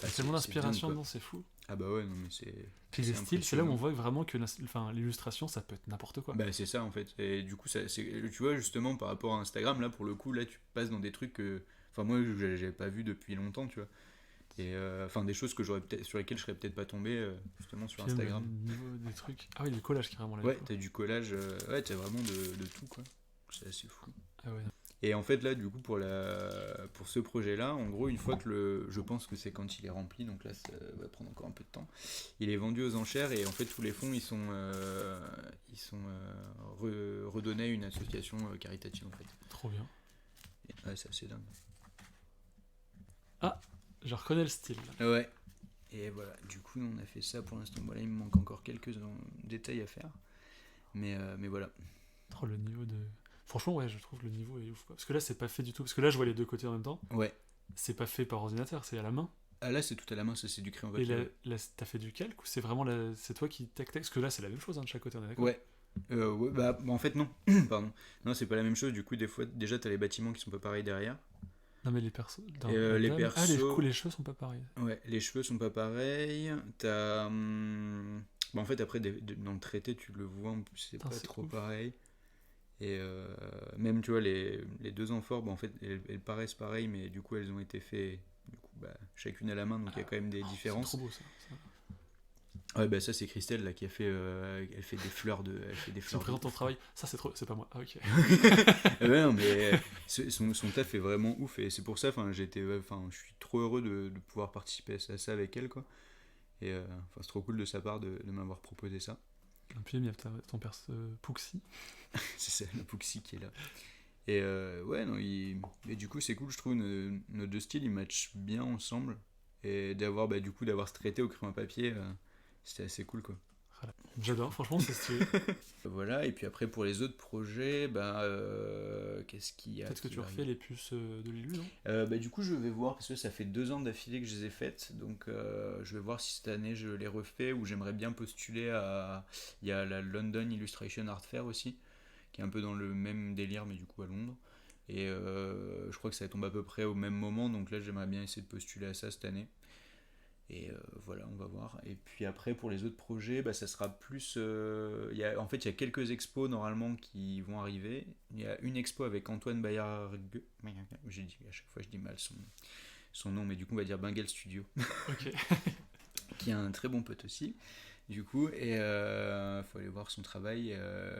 Bah, C'est mon inspiration, dingue, non, quoi. c'est fou. Ah bah ouais, non, mais c'est. Puis les c'est styles, c'est là où on impressionnant. voit vraiment que l'illustration, ça peut être n'importe quoi. Bah c'est ça en fait. Et du coup, tu vois, justement, par rapport à Instagram, là, pour le coup, là, tu passes dans des trucs que. Enfin, moi, j'avais pas vu depuis longtemps, tu vois. Et enfin, des choses que sur lesquelles je serais peut-être pas tombé, justement, sur Puis même Instagram. au niveau des trucs. Ah oui, du collage carrément là. Ouais, du coup. t'as du collage, ouais, t'as vraiment de tout, quoi. C'est assez fou. Ah ouais. Et en fait, là, du coup, pour ce projet-là, en gros, une fois que je pense que c'est quand il est rempli, donc là, ça va prendre encore un peu de temps, il est vendu aux enchères et en fait, tous les fonds, ils sont redonnés à une association caritative, en fait. Trop bien. Et, ouais, c'est assez dingue. Je reconnais le style. Là. Ouais. Et voilà, du coup, on a fait ça pour l'instant. Voilà, il me manque encore quelques détails à faire. Mais voilà. Trop le niveau de. Franchement, ouais, je trouve le niveau est ouf. Quoi. Parce que là, c'est pas fait du tout. Parce que là, je vois les deux côtés en même temps. Ouais. C'est pas fait par ordinateur, c'est à la main. Ah là, c'est tout à la main, ça, c'est du crayon Et papier. là, t'as fait du calque ou c'est vraiment c'est toi qui tac-tac. Parce que là, c'est la même chose hein, de chaque côté, on est d'accord. Ouais. Ouais, bah, en fait, non. Pardon. Non, c'est pas la même chose. Du coup, des fois, déjà, t'as les bâtiments qui sont pas pareils derrière. Non, mais les persos. les Ah, persos- les cheveux sont pas pareils. Ouais, les cheveux sont pas pareils. T'as. Bah, en fait, après, dans le traité, tu le vois, en plus, c'est Putain, pas c'est trop ouf. pareil. Et même, tu vois, les deux amphores, bah, en fait, elles paraissent pareilles, mais du coup, elles ont été faites du coup, bah, chacune à la main, donc il y a quand même des Oh, différences. C'est trop beau ça. Ouais, bah ça c'est Christelle là qui a fait, elle fait des fleurs Je te présente ton travail. Ça, c'est pas moi. Ah, ok. Ah ouais, non, mais son taf est vraiment ouf et c'est pour ça, enfin, je suis trop heureux de pouvoir participer à ça avec elle, quoi. Et c'est trop cool de sa part de m'avoir proposé ça. Et puis, il y a ton perso Pouxy. C'est ça, le Pouxy qui est là. Et ouais, non, et du coup, c'est cool, je trouve, nos deux styles, ils matchent bien ensemble. Et d'avoir se traité au crayon à papier, c'était assez cool, quoi. Voilà. J'adore, franchement, c'est stylé. Voilà, et puis après, pour les autres projets, qu'est-ce qu'il y a Peut-être que qui tu va refais les puces de Lilu, non? Du coup, je vais voir, parce que ça fait 2 ans d'affilée que je les ai faites, donc je vais voir si cette année je les refais, ou j'aimerais bien postuler à... Il y a la London Illustration Art Fair aussi, qui est un peu dans le même délire, mais du coup à Londres. Et je crois que ça tombe à peu près au même moment, donc là j'aimerais bien essayer de postuler à ça cette année. Et voilà, on va voir. Et puis après, pour les autres projets, ça sera plus. En fait, il y a quelques expos normalement qui vont arriver. Il y a une expo avec Antoine Bayargue. J'ai dit, à chaque fois, je dis mal son nom, mais du coup, on va dire Bengal Studio. Ok. Qui est un très bon pote aussi. Du coup, et faut aller voir son travail.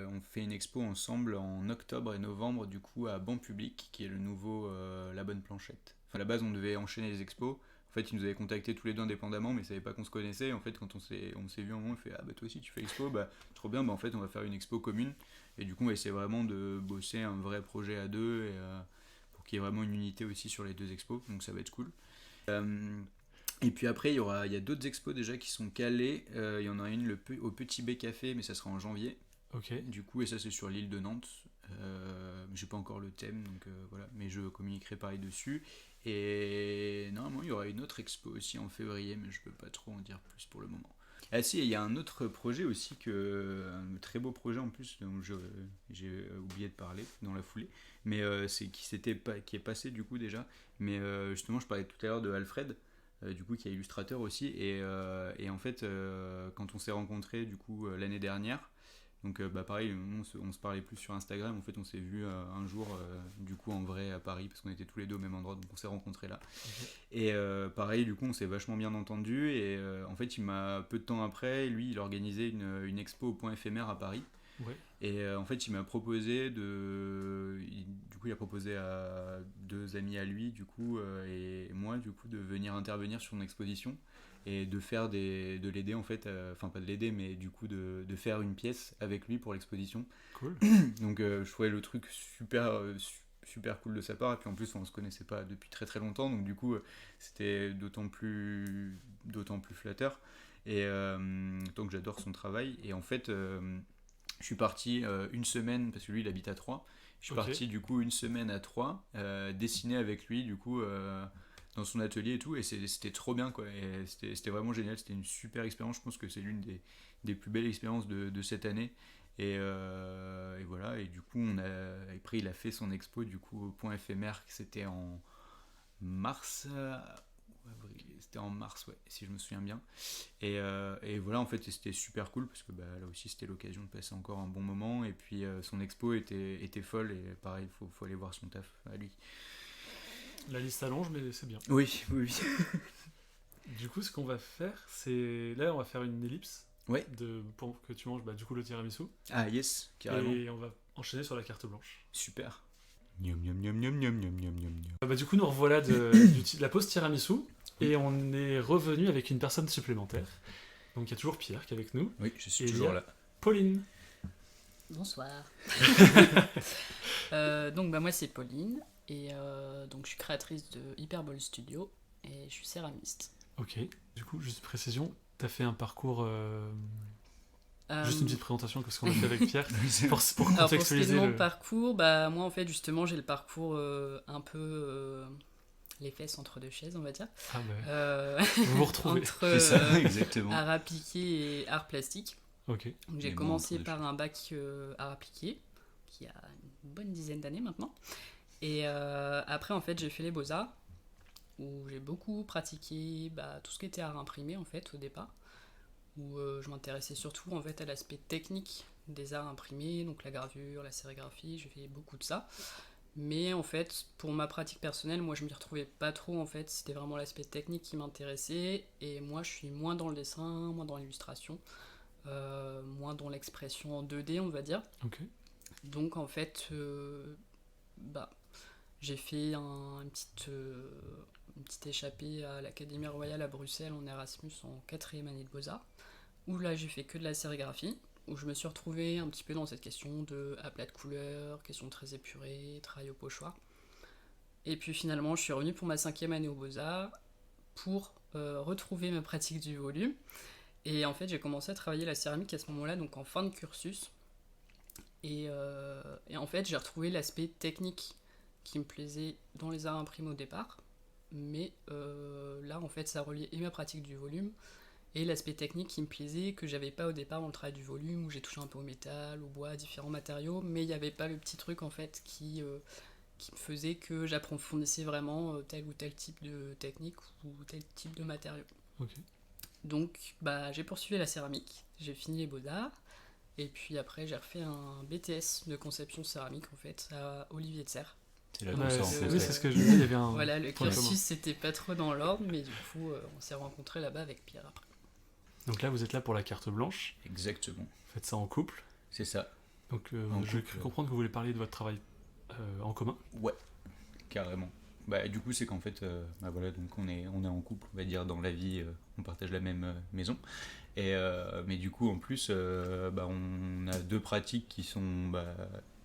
On fait une expo ensemble en octobre et novembre, du coup, à Banc Public, qui est le nouveau La Bonne Planchette. Enfin, à la base, on devait enchaîner les expos. En fait, ils nous avaient contactés tous les deux indépendamment, mais ils savaient pas qu'on se connaissait. En fait, quand on s'est vu un moment, il fait ah bah toi aussi tu fais expo, bah trop bien. Bah en fait, on va faire une expo commune. Et du coup, on va essayer vraiment de bosser un vrai projet à deux et pour qu'il y ait vraiment une unité aussi sur les deux expos. Donc ça va être cool. Et puis après, il y a d'autres expos déjà qui sont calés. Il y en a une au Petit B Café, mais ça sera en janvier. Ok. Du coup, et ça c'est sur l'île de Nantes. J'ai pas encore le thème, donc voilà, mais je communiquerai pareil dessus. Et normalement, il y aura une autre expo aussi en février, mais je peux pas trop en dire plus pour le moment. Ah si, il y a un autre projet aussi, un très beau projet en plus, dont j'ai oublié de parler dans la foulée, mais qui est passé du coup déjà. Mais justement, je parlais tout à l'heure de Alfred, du coup qui est illustrateur aussi, et en fait, quand on s'est rencontrés du coup l'année dernière, donc pareil, on se parlait plus sur Instagram. En fait, on s'est vu un jour, du coup en vrai à Paris, parce qu'on était tous les deux au même endroit, donc on s'est rencontrés là. Okay. Et pareil, du coup, on s'est vachement bien entendu. Et en fait, peu de temps après, lui, il organisait une expo au Point éphémère à Paris. Ouais. Et en fait, il m'a proposé il a proposé à 2 amis à lui, du coup, et moi, du coup, de venir intervenir sur une exposition et de l'aider en fait, enfin pas de l'aider, mais du coup de faire une pièce avec lui pour l'exposition. Cool. Donc je trouvais le truc super cool de sa part, et puis en plus on se connaissait pas depuis très très longtemps, donc du coup c'était d'autant plus flatteur. Et donc j'adore son travail, et en fait je suis parti une semaine, parce que lui il habite à Troyes. Je suis parti du coup une semaine à Troyes, dessiner avec lui du coup dans son atelier et tout, et c'était trop bien quoi. Et c'était vraiment génial, c'était une super expérience. Je pense que c'est l'une des plus belles expériences de cette année. Et voilà, et du coup après il a fait son expo du coup au Point éphémère, c'était en mars, c'était en mars, ouais, si je me souviens bien. Et voilà, en fait, c'était super cool, parce que là aussi, c'était l'occasion de passer encore un bon moment. Et puis, son expo était folle, et pareil, faut aller voir son taf à lui. La liste s'allonge, mais c'est bien. Oui. Du coup, ce qu'on va faire, c'est... Là, on va faire une ellipse. Ouais. Pour que tu manges du coup le tiramisu. Ah, yes, carrément. Et on va enchaîner sur la carte blanche. Super. Du coup, nous revoilà de la pause tiramisu. Et on est revenu avec une personne supplémentaire. Donc il y a toujours Pierre qui est avec nous. Oui, je suis toujours là. Pauline. Bonsoir. Donc moi c'est Pauline. Et donc je suis créatrice de Hyperbole Studio. Et je suis céramiste. Ok. Du coup, juste précision, t'as fait un parcours... Juste une petite présentation que ce qu'on a fait avec Pierre pour contextualiser. Alors pour ce qui est de mon parcours, moi en fait justement j'ai le parcours un peu... les fesses entre deux chaises, on va dire. Ah vous vous retrouvez. Entre ça, exactement. art appliqué et art plastique. Ok. Donc, j'ai commencé par un bac art appliqué, qui a une bonne dizaine d'années maintenant. Et après, en fait, j'ai fait les Beaux-Arts, où j'ai beaucoup pratiqué tout ce qui était art imprimé, en fait, au départ. Où je m'intéressais surtout, en fait, à l'aspect technique des arts imprimés, donc la gravure, la sérigraphie, j'ai fait beaucoup de ça. Mais en fait, pour ma pratique personnelle, moi je m'y retrouvais pas trop en fait. C'était vraiment l'aspect technique qui m'intéressait. Et moi je suis moins dans le dessin, moins dans l'illustration, moins dans l'expression en 2D, on va dire. Ok. Donc en fait, bah, j'ai fait une petite échappée à l'Académie Royale à Bruxelles en Erasmus en 4e année de Beaux-Arts, où là j'ai fait que de la sérigraphie, où je me suis retrouvé un petit peu dans cette question de aplat de couleurs, question très épurée, travail au pochoir. Et puis finalement, je suis revenu pour ma 5e année aux Beaux-Arts pour retrouver ma pratique du volume. Et en fait, j'ai commencé à travailler la céramique à ce moment-là, donc en fin de cursus. Et en fait, j'ai retrouvé l'aspect technique qui me plaisait dans les arts imprimés au départ. Mais là, en fait, ça reliait et ma pratique du volume et l'aspect technique qui me plaisait, que j'avais pas au départ dans le travail du volume, où j'ai touché un peu au métal, au bois, à différents matériaux, mais il n'y avait pas le petit truc en fait qui me faisait que j'approfondissais vraiment tel ou tel type de technique ou tel type de matériau. Ok. Donc bah, j'ai poursuivi la céramique, j'ai fini les beaux-arts, et puis après j'ai refait un BTS de conception céramique en fait à Olivier de Serres. C'est là Ouais, comme ça, en c'est- fait. oui, Ouais. c'est ce que je disais, il y avait un Voilà, le point commun. cursus c'était pas trop dans l'ordre, mais du coup on s'est rencontrés là-bas avec Pierre après. Donc là, vous êtes là pour la carte blanche. Exactement. Vous faites ça en couple. C'est ça. Donc En je couple. cru comprendre que vous voulez parler de votre travail en commun. Ouais, carrément. Bah, du coup, c'est qu'en fait, bah voilà, donc on est en couple, on va dire, dans la vie, on partage la même maison. Mais du coup, en plus, bah, on a deux pratiques qui sont, bah,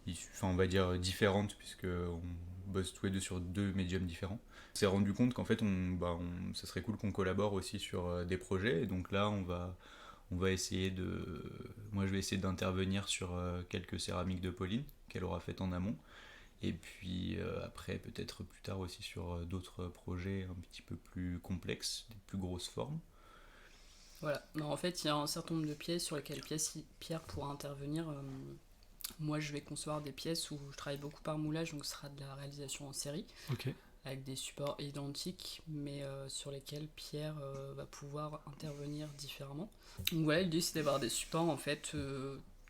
enfin, on va dire, différentes, puisque on bosse tous les deux sur deux médiums différents. On s'est rendu compte qu'en fait, ça serait cool qu'on collabore aussi sur des projets. Et donc là, on va essayer de. Moi, je vais essayer d'intervenir sur quelques céramiques de Pauline qu'elle aura faites en amont. Et puis après, peut-être plus tard aussi sur d'autres projets un petit peu plus complexes, des plus grosses formes. Voilà, non, en fait il y a un certain nombre de pièces sur lesquelles Pierre pourra intervenir. Moi je vais concevoir des pièces où je travaille beaucoup par moulage, donc ce sera de la réalisation en série, Ok. avec des supports identiques, mais sur lesquels Pierre va pouvoir intervenir différemment. Donc voilà, l'idée c'est d'avoir des supports en fait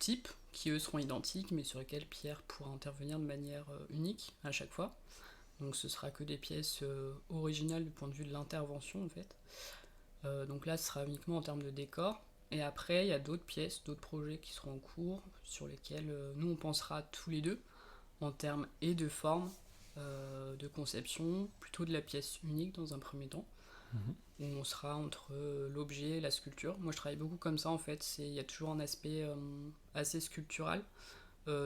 types, qui eux seront identiques, mais sur lesquels Pierre pourra intervenir de manière unique à chaque fois. Donc ce sera que des pièces originales du point de vue de l'intervention en fait. Donc là ce sera uniquement en termes de décor. Et après il y a d'autres pièces, d'autres projets qui seront en cours, sur lesquels nous on pensera tous les deux, en termes et de forme, de conception, plutôt de la pièce unique dans un premier temps, Mhm. où on sera entre l'objet et la sculpture. Moi je travaille beaucoup comme ça en fait, il y a toujours un aspect assez sculptural,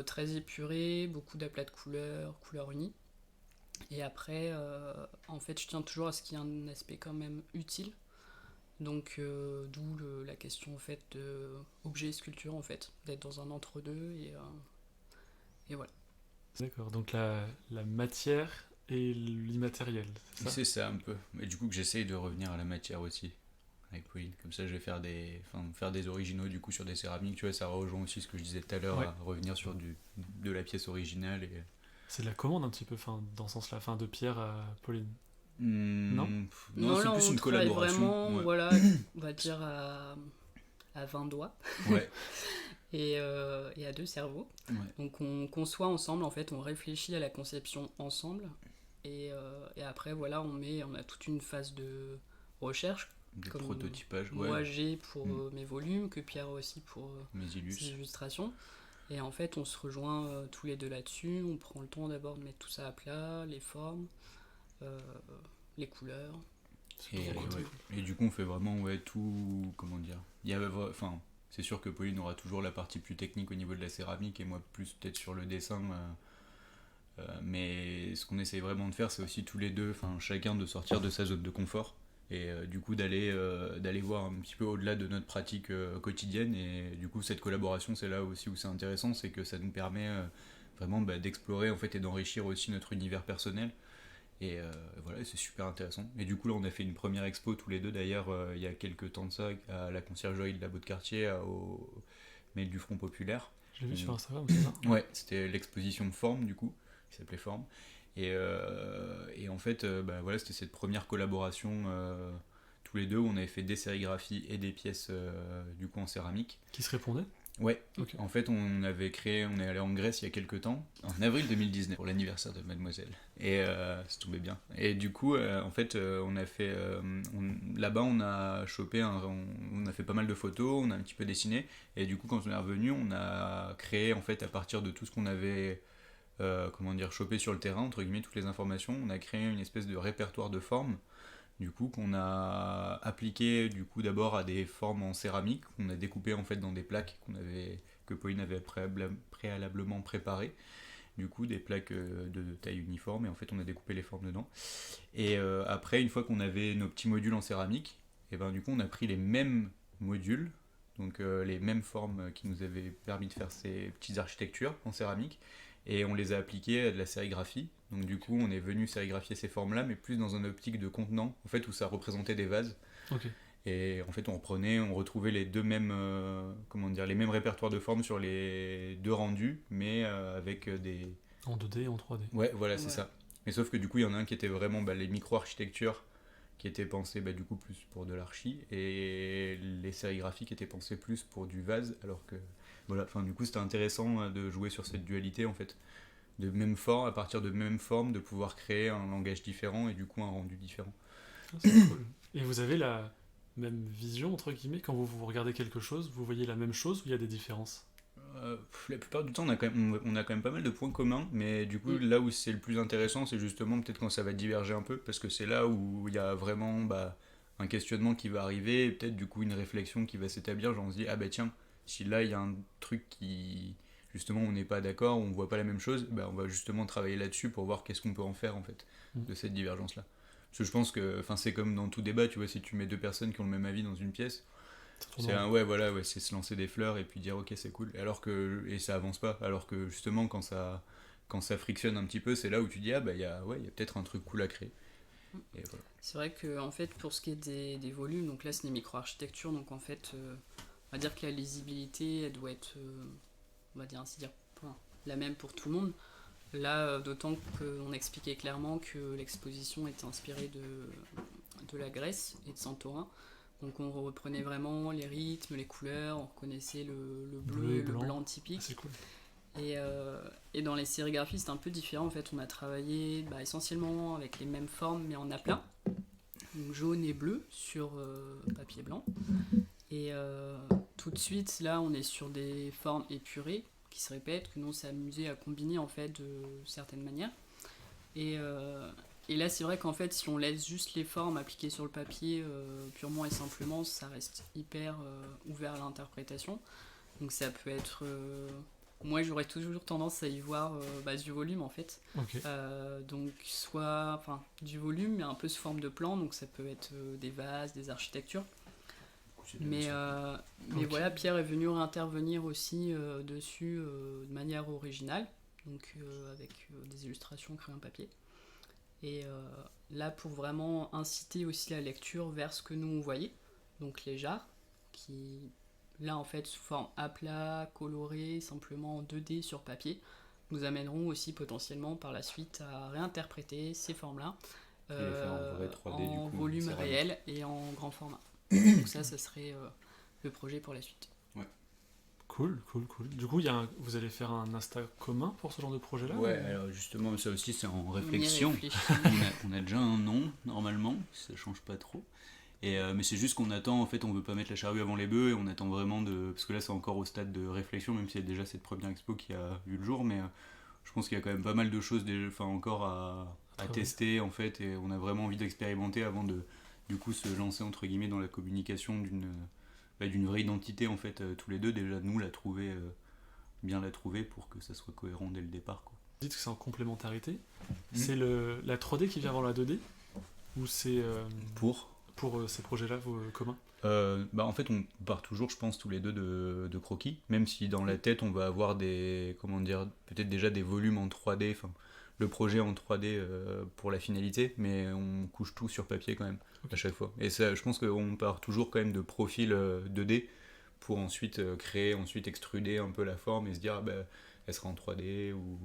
très épuré, beaucoup d'aplats de couleurs unies. Et après, en fait, je tiens toujours à ce qu'il y ait un aspect quand même utile. Donc, d'où la question en fait de objet et sculpture en fait, d'être dans un entre-deux et voilà. D'accord. Donc la matière et l'immatériel, c'est ça? C'est ça un peu. Mais du coup, que j'essaye de revenir à la matière aussi, avec Pauline. Comme ça, je vais faire des originaux du coup sur des céramiques. Tu vois, ça rejoint aussi ce que je disais tout à l'heure, Ouais. à revenir sur de la pièce originale. C'est de la commande un petit peu, dans ce sens-là, de Pierre à Pauline. Non Non, c'est là, plus on une travaille collaboration. vraiment, Ouais. voilà, on va dire à 20 doigts Ouais. et à deux cerveaux. Ouais. Donc, on conçoit ensemble, en fait, on réfléchit à la conception ensemble. Et après, voilà, on a toute une phase de recherche. Des Comme prototypages. moi Ouais. j'ai pour mes volumes, que Pierre a aussi pour Mes ses illus. illustrations. Et en fait, on se rejoint tous les deux là-dessus. On prend le temps d'abord de mettre tout ça à plat, les formes, les couleurs. Et, trop cool. ouais. Et du coup, on fait vraiment tout. Comment dire enfin, c'est sûr que Pauline aura toujours la partie plus technique au niveau de la céramique et moi plus peut-être sur le dessin. Mais ce qu'on essaye vraiment de faire, c'est aussi tous les deux, enfin chacun de sortir de sa zone de confort et du coup d'aller voir un petit peu au-delà de notre pratique quotidienne. Et du coup, cette collaboration, c'est là aussi où c'est intéressant, c'est que ça nous permet vraiment d'explorer en fait et d'enrichir aussi notre univers personnel. Et voilà, c'est super intéressant. Et du coup, là, on a fait une première expo tous les deux, d'ailleurs, il y a quelques temps de ça, à la conciergerie de la Beau-de-Quartier, au Mail du Front Populaire. Je l'ai vu sur Instagram, c'est ça? Ouais, c'était l'exposition Forme, du coup, qui s'appelait Forme. Et en fait, bah, voilà, c'était cette première collaboration tous les deux où on avait fait des sérigraphies et des pièces du coup en céramique. Qui se répondait? Ouais, Ok. en fait on est allé en Grèce il y a quelques temps, en avril 2019, pour l'anniversaire de Mademoiselle. Et ça tombait bien. Et du coup, en fait, on a fait. Là-bas, on a chopé, on a fait pas mal de photos, on a un petit peu dessiné. Et du coup, quand on est revenu, on a créé, en fait, à partir de tout ce qu'on avait, comment dire, chopé sur le terrain, entre guillemets, toutes les informations, on a créé une espèce de répertoire de formes du coup qu'on a appliqué du coup d'abord à des formes en céramique qu'on a découpé en fait dans des plaques que Pauline avait préalablement préparées, du coup des plaques de taille uniforme, et en fait on a découpé les formes dedans. Et après, une fois qu'on avait nos petits modules en céramique, et ben du coup on a pris les mêmes modules, donc les mêmes formes qui nous avaient permis de faire ces petites architectures en céramique, et on les a appliquées à de la sérigraphie. Donc du coup, on est venu sérigraphier ces formes-là, mais plus dans une optique de contenant, en fait, où ça représentait des vases. Ok. Et en fait, on retrouvait les deux mêmes, comment dire, les mêmes répertoires de formes sur les deux rendus, mais avec des. En 2D, en 3D. Ouais, voilà, c'est Ouais. ça. Mais sauf que du coup, il y en a un qui était vraiment les micro-architectures, qui étaient pensées du coup plus pour de l'archi, et les sérigraphies qui étaient pensées plus pour du vase, alors que. Voilà, enfin, du coup, c'était intéressant de jouer sur cette dualité en fait. De même forme, à partir de même forme, de pouvoir créer un langage différent et du coup un rendu différent. Ah, c'est cool. Et vous avez la même vision, entre guillemets, quand vous regardez quelque chose, vous voyez la même chose ou il y a des différences? La plupart du temps, on a quand même pas mal de points communs, mais du coup, là où c'est le plus intéressant, c'est justement peut-être quand ça va diverger un peu, parce que c'est là où il y a vraiment un questionnement qui va arriver, et peut-être du coup une réflexion qui va s'établir, genre on se dit, ah bah tiens, si là il y a un truc qui, justement, on n'est pas d'accord, on voit pas la même chose, on va justement travailler là-dessus pour voir qu'est-ce qu'on peut en faire en fait, de cette divergence-là. Parce que je pense que c'est comme dans tout débat, tu vois, si tu mets deux personnes qui ont le même avis dans une pièce, c'est c'est se lancer des fleurs et puis dire ok c'est cool, et ça avance pas, alors que justement quand ça frictionne un petit peu, c'est là où tu dis il y a peut-être un truc cool à créer. Et voilà. C'est vrai que en fait, pour ce qui est des volumes, donc là c'est des micro-architectures, donc en fait, on va dire que la lisibilité, elle doit être, on va dire ainsi dire, la même pour tout le monde. Là, d'autant qu'on expliquait clairement que l'exposition était inspirée de la Grèce et de Santorin. Donc on reprenait vraiment les rythmes, les couleurs, on reconnaissait le bleu et le blanc typique. Ah, c'est cool. Et dans les sérigraphies, c'est un peu différent. En fait, on a travaillé essentiellement avec les mêmes formes, mais en aplat. Donc jaune et bleu sur papier blanc. Et tout de suite, là, on est sur des formes épurées qui se répètent, que nous on s'est amusé à combiner en fait de certaines manières. Et là, c'est vrai qu'en fait, si on laisse juste les formes appliquées sur le papier purement et simplement, ça reste hyper ouvert à l'interprétation. Donc ça peut être... moi, j'aurais toujours tendance à y voir du volume, en fait. Ok. Donc soit du volume, mais un peu sous forme de plan. Donc ça peut être des vases, des architectures. Mais voilà, Pierre est venu réintervenir aussi dessus de manière originale. Donc avec des illustrations créées en papier. Et là, pour vraiment inciter aussi la lecture vers ce que nous on voyait, donc les jarres, qui là en fait sous forme à plat, colorée, simplement en 2D sur papier, nous amèneront aussi potentiellement par la suite à réinterpréter ces formes-là en vrai 3D, en du coup, volume céramique. réel et en grand format. Donc ça serait le projet pour la suite. Cool. Du coup, vous allez faire un Insta commun pour ce genre de projet-là? Ouais, alors justement, ça aussi c'est en On y réflexion. réfléchit. On a déjà un nom, normalement, ça change pas trop. Mais c'est juste qu'on attend, en fait, on veut pas mettre la charrue avant les bœufs, et on attend vraiment parce que là c'est encore au stade de réflexion, même s'il y a déjà cette première expo qui a vu le jour, mais je pense qu'il y a quand même pas mal de choses encore à tester, en fait, et on a vraiment envie d'expérimenter avant de, du coup, se lancer, entre guillemets, dans la communication d'une vraie identité, en fait, tous les deux, déjà, nous, bien la trouver pour que ça soit cohérent dès le départ, quoi. Vous dites que c'est en complémentarité. C'est la 3D qui vient avant la 2D? Ou c'est pour ces projets-là communs? En fait, on part toujours, je pense, tous les deux de croquis, même si dans la tête, on va avoir peut-être déjà des volumes en 3D, le projet en 3D pour la finalité, mais on couche tout sur papier quand même, à chaque fois. Et ça, je pense qu'on part toujours quand même de profil 2D pour ensuite extruder un peu la forme et se dire, elle sera en 3D ou...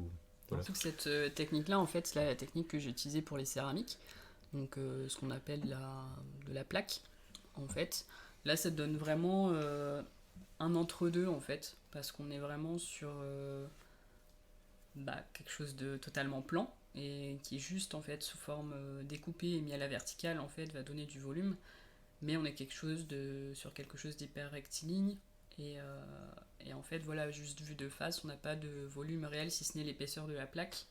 Voilà. Surtout que cette technique-là, en fait, c'est la technique que j'ai utilisée pour les céramiques, donc ce qu'on appelle de la plaque, en fait. Là, ça donne vraiment un entre-deux en fait, parce qu'on est vraiment sur quelque chose de totalement plan et qui est juste en fait sous forme découpée et mis à la verticale en fait va donner du volume, mais on est sur quelque chose d'hyper rectiligne et en fait voilà, juste vu de face on n'a pas de volume réel si ce n'est l'épaisseur de la plaque,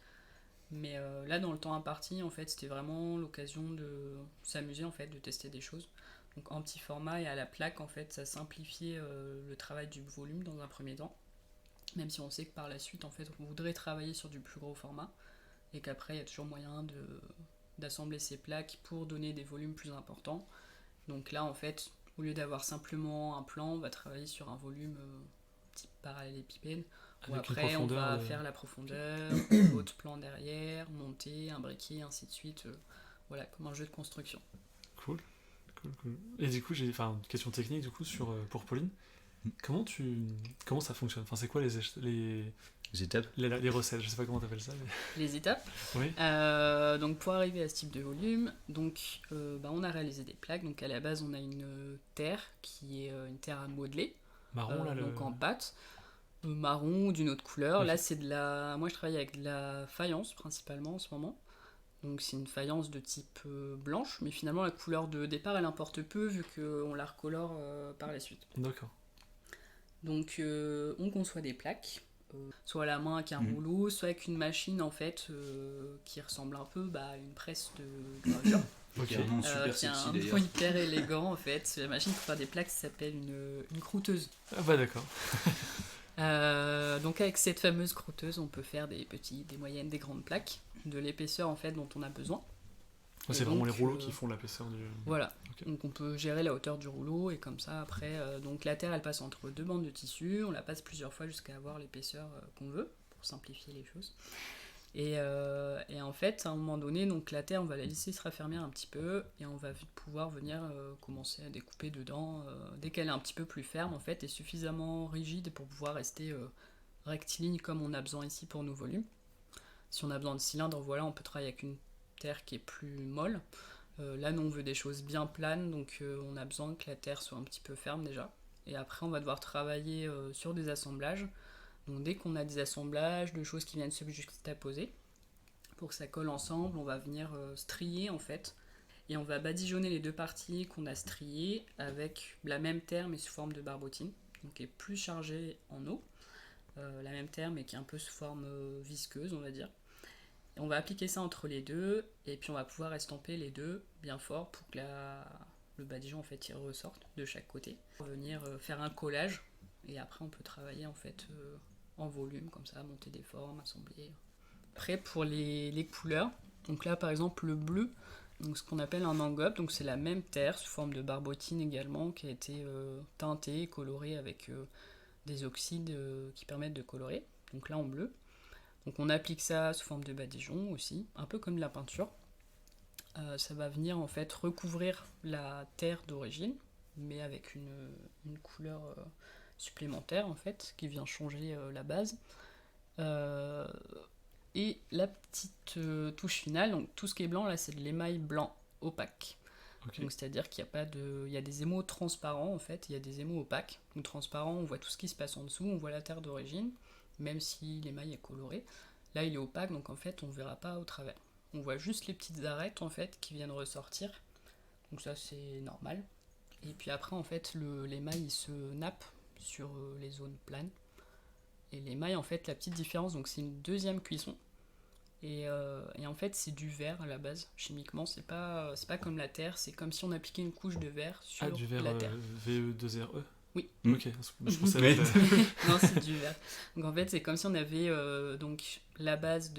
mais là dans le temps imparti en fait c'était vraiment l'occasion de s'amuser en fait, de tester des choses. Donc en petit format et à la plaque en fait ça simplifiait le travail du volume dans un premier temps, même si on sait que par la suite en fait on voudrait travailler sur du plus gros format et qu'après il y a toujours moyen d'assembler ces plaques pour donner des volumes plus importants. Donc là en fait au lieu d'avoir simplement un plan on va travailler sur un volume type parallélépipède où Avec une après on profondeur va de- faire la profondeur, autre plan derrière, monter, imbriquer, ainsi de suite, voilà comme un jeu de construction. Cool. Cool. Et du coup, une question technique du coup pour Pauline. Comment ça fonctionne? Enfin, c'est quoi Les étapes. les recettes? Je sais pas comment t'appelles ça. Les étapes. Oui. Donc pour arriver à ce type de volume, donc on a réalisé des plaques. Donc à la base on a une terre qui est une terre à modeler, Marron là, donc en pâte, marron ou d'une autre couleur. Ok. Là moi je travaille avec de la faïence principalement en ce moment. Donc c'est une faïence de type blanche, mais finalement la couleur de départ elle importe peu vu qu'on la recolore par la suite. D'accord. Donc on conçoit des plaques, soit à la main avec un rouleau, soit avec une machine en fait qui ressemble un peu à une presse de gravure. Ok. Qui a un nom super Qui a sexy un d'ailleurs. nom hyper élégant en fait. La machine pour faire des plaques s'appelle une croûteuse. Ah bah d'accord. Donc avec cette fameuse croûteuse, on peut faire des petites, des moyennes, des grandes plaques de l'épaisseur en fait dont on a besoin. Ouais, Et c'est vraiment donc, les rouleaux qui font l'épaisseur du. Voilà. Ok. Donc on peut gérer la hauteur du rouleau et comme ça après, donc la terre elle passe entre deux bandes de tissu, on la passe plusieurs fois jusqu'à avoir l'épaisseur qu'on veut pour simplifier les choses. Et en fait, à un moment donné, donc la terre, on va la laisser se raffermir un petit peu et on va pouvoir venir commencer à découper dedans dès qu'elle est un petit peu plus ferme en fait et suffisamment rigide pour pouvoir rester rectiligne comme on a besoin ici pour nos volumes. Si on a besoin de cylindres, voilà, on peut travailler avec une terre qui est plus molle. Là, nous, on veut des choses bien planes, donc on a besoin que la terre soit un petit peu ferme déjà. Et après, on va devoir travailler sur des assemblages. Donc dès qu'on a des assemblages de choses qui viennent se juxtaposer, pour que ça colle ensemble, on va venir strier en fait. Et on va badigeonner les deux parties qu'on a striées avec la même terre mais sous forme de barbotine, donc qui est plus chargée en eau. La même terre mais qui est un peu sous forme visqueuse on va dire. Et on va appliquer ça entre les deux et puis on va pouvoir estamper les deux bien fort pour que le badigeon en fait il ressorte de chaque côté. On va venir faire un collage et après on peut travailler en fait en volume comme ça, monter des formes, assembler. Après pour les couleurs, donc là par exemple le bleu, donc ce qu'on appelle un engobe, donc c'est la même terre sous forme de barbotine également qui a été teintée, colorée avec des oxydes qui permettent de colorer, donc là en bleu. Donc on applique ça sous forme de badigeon aussi, un peu comme de la peinture. Ça va venir en fait recouvrir la terre d'origine, mais avec une couleur supplémentaire en fait, qui vient changer la base. Et la petite touche finale, donc tout ce qui est blanc là c'est de l'émail blanc opaque. Ok. Donc c'est-à-dire qu'il y a pas de, il y a des émaux transparents en fait, il y a des émaux opaques. Donc transparents, on voit tout ce qui se passe en dessous, on voit la terre d'origine, même si l'émail est coloré. Là il est opaque, donc en fait on ne verra pas au travers. On voit juste les petites arêtes en fait qui viennent ressortir. Donc ça c'est normal. Et puis après en fait l'émail il se nappe sur les zones planes. Et l'émail en fait la petite différence, donc c'est une deuxième cuisson. Et en fait, c'est du verre à la base. Chimiquement, c'est pas comme la terre. C'est comme si on appliquait une couche de verre sur Du verre la terre. VE2RE. Oui. Ok. Je pensais Ouais. Non, c'est du verre. Donc en fait, c'est comme si on avait donc la base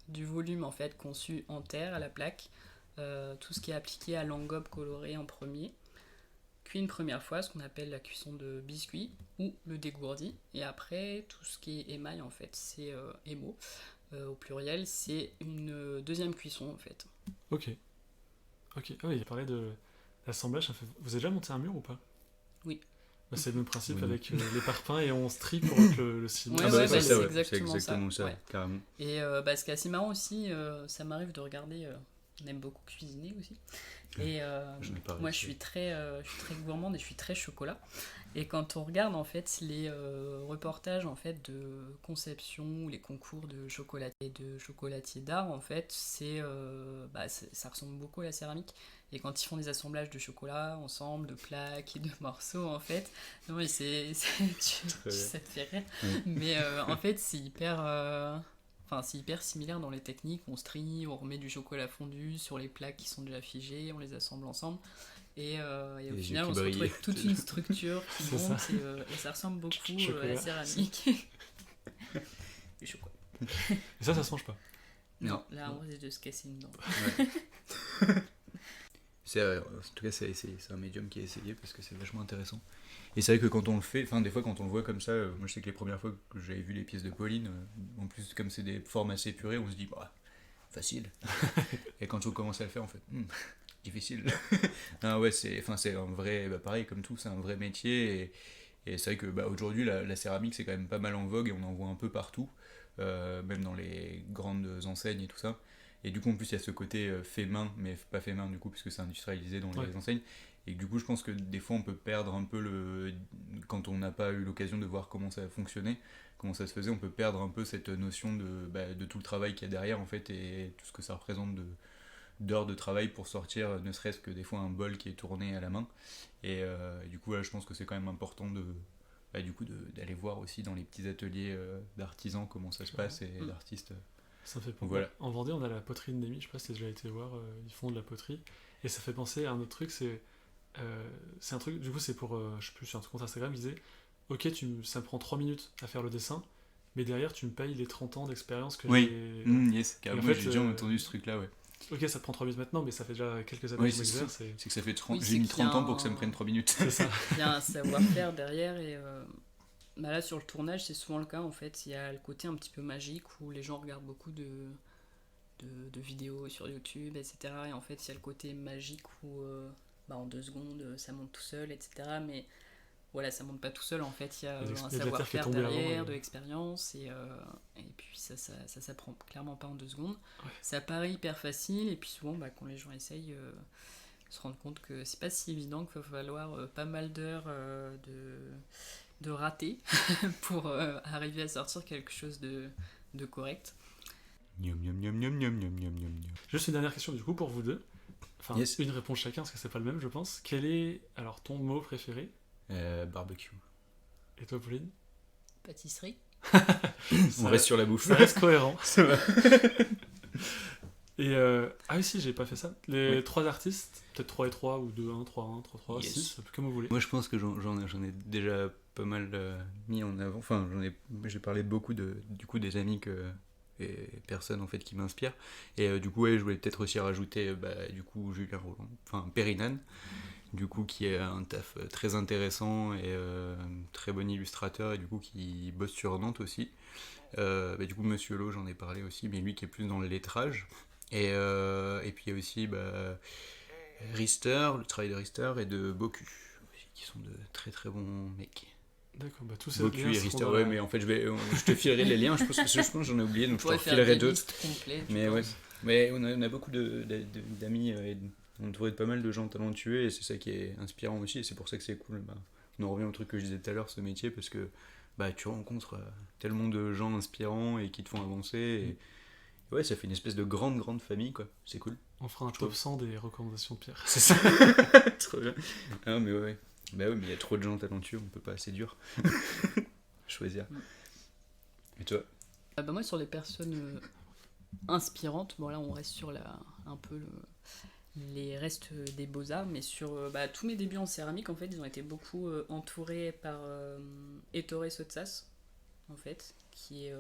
du volume en fait conçu en terre à la plaque. Tout ce qui est appliqué à l'engobe coloré en premier. Cuit une première fois, ce qu'on appelle la cuisson de biscuit ou le dégourdi. Et après, tout ce qui est émail en fait, c'est émaux. Au pluriel, c'est une deuxième cuisson en fait. Ok. Ah oui, il parlait de l'assemblage. Vous avez déjà monté un mur ou pas? Oui. Bah, c'est le même principe Oui. avec les parpaings et on strie pour que le ciment. Ouais, Ah ouais, bah, bah, ça, c'est ouais, exactement ça, ouais. carrément. Et ce qui est assez marrant aussi, ça m'arrive de regarder on aime beaucoup cuisiner aussi. Et moi, je suis très gourmande et je suis très chocolat. Et quand on regarde en fait les reportages en fait de conception ou les concours de chocolatiers d'art, en fait, ça ressemble beaucoup à la céramique. Et quand ils font des assemblages de chocolat ensemble, de plaques et de morceaux, en fait, non mais ça te fait rire. Mais en fait, c'est hyper similaire dans les techniques. On strie, on remet du chocolat fondu sur les plaques qui sont déjà figées, on les assemble ensemble. Et au final, on se retrouve avec toute une structure qui monte et ça ressemble beaucoup à la céramique. Du chocolat. Et ça se mange pas. Non, là, on risque de se casser une dent. Ouais. En tout cas, c'est un médium qui est essayé parce que c'est vachement intéressant. Et c'est vrai que quand on le fait, enfin des fois quand on le voit comme ça, moi je sais que les premières fois que j'avais vu les pièces de Pauline, en plus comme c'est des formes assez épurées, on se dit bah facile. Et quand on commence à le faire, on fait difficile. Non, ouais, c'est un vrai, pareil comme tout, c'est un vrai métier. Et c'est vrai que aujourd'hui la céramique c'est quand même pas mal en vogue et on en voit un peu partout, même dans les grandes enseignes et tout ça. Et du coup en plus il y a ce côté fait main, mais pas fait main du coup puisque c'est industrialisé dans les enseignes. Et du coup je pense que des fois on peut perdre un peu quand on n'a pas eu l'occasion de voir comment ça fonctionnait, comment ça se faisait, on peut perdre un peu cette notion de tout le travail qu'il y a derrière en fait et tout ce que ça représente d'heures de travail pour sortir ne serait-ce que des fois un bol qui est tourné à la main. Et du coup là je pense que c'est quand même important d'aller voir aussi dans les petits ateliers d'artisans comment ça se passe et d'artistes. Ça me fait penser. Voilà. En Vendée, on a la poterie de Némy, je sais pas si tu as déjà été voir, ils font de la poterie. Et ça fait penser à un autre truc, c'est un truc, du coup, c'est pour, je sais plus, sur un compte Instagram, ils disaient ok, ça me prend 3 minutes à faire le dessin, mais derrière, tu me payes les 30 ans d'expérience que j'ai. Yes, carrément, j'ai déjà entendu ce truc-là, ouais. Ok, ça te prend 3 minutes maintenant, mais ça fait déjà quelques années Oui, que je m'exerce. c'est que ça fait j'ai mis 30 ans pour que ça me prenne 3 minutes. C'est ça. Il y a un savoir-faire derrière et là sur le tournage c'est souvent le cas en fait. Il y a le côté un petit peu magique où les gens regardent beaucoup de vidéos sur YouTube, etc. Et en fait il y a le côté magique où en 2 secondes ça monte tout seul, etc. Mais voilà, ça monte pas tout seul en fait. Il y a un savoir-faire derrière, de l'expérience et puis ça s'apprend clairement pas en 2 secondes. Ouais. Ça paraît hyper facile et puis souvent quand les gens essayent se rendent compte que c'est pas si évident, qu'il va falloir pas mal d'heures de rater pour arriver à sortir quelque chose de correct. Juste une dernière question du coup pour vous deux. Enfin, une réponse chacun parce que c'est pas le même je pense. Quel est alors ton mot préféré? Barbecue. Et toi Pauline? Pâtisserie. On reste sur la bouffe. Ça reste cohérent. Ça va. Et ah oui, si, j'ai pas fait ça. Les 3 artistes, peut-être 3 et 3 ou 2, 1, 3, 1, 3, 3, 6, comme vous voulez. Moi je pense que j'en ai déjà pas mal mis en avant. Enfin, j'ai parlé beaucoup du coup des amis et personnes en fait qui m'inspirent. Et du coup, je voulais peut-être aussi rajouter du coup Julien Roland, enfin Périnan, du coup qui est un taf très intéressant et très bon illustrateur et du coup qui bosse sur Nantes aussi. Du coup Monsieur Lo, j'en ai parlé aussi, mais lui qui est plus dans le lettrage. Et puis il y a aussi Rister, le travail de Rister et de Boku, qui sont de très très bons mecs. D'accord, tous ces Boku et Rister, ouais, mais en fait je te filerai les liens, je pense que j'en ai oublié, donc je te refilerai d'autres. Mais ouais, mais on a beaucoup d'amis et on a trouvé pas mal de gens talentueux et c'est ça qui est inspirant aussi et c'est pour ça que c'est cool. On en revient au truc que je disais tout à l'heure, ce métier, parce que tu rencontres tellement de gens inspirants et qui te font avancer et ouais, ça fait une espèce de grande famille, quoi. C'est cool. On fera un top 100 des recommandations de Pierre. C'est ça. Trop bien. Ah, mais ouais. Mais il y a trop de gens talentueux, on peut pas, c'est dur. Choisir. Et toi? Moi, sur les personnes inspirantes, là, on reste sur un peu les restes des beaux-arts, mais sur tous mes débuts en céramique, en fait, ils ont été beaucoup entourés par Ettore Sottsass, en fait, qui est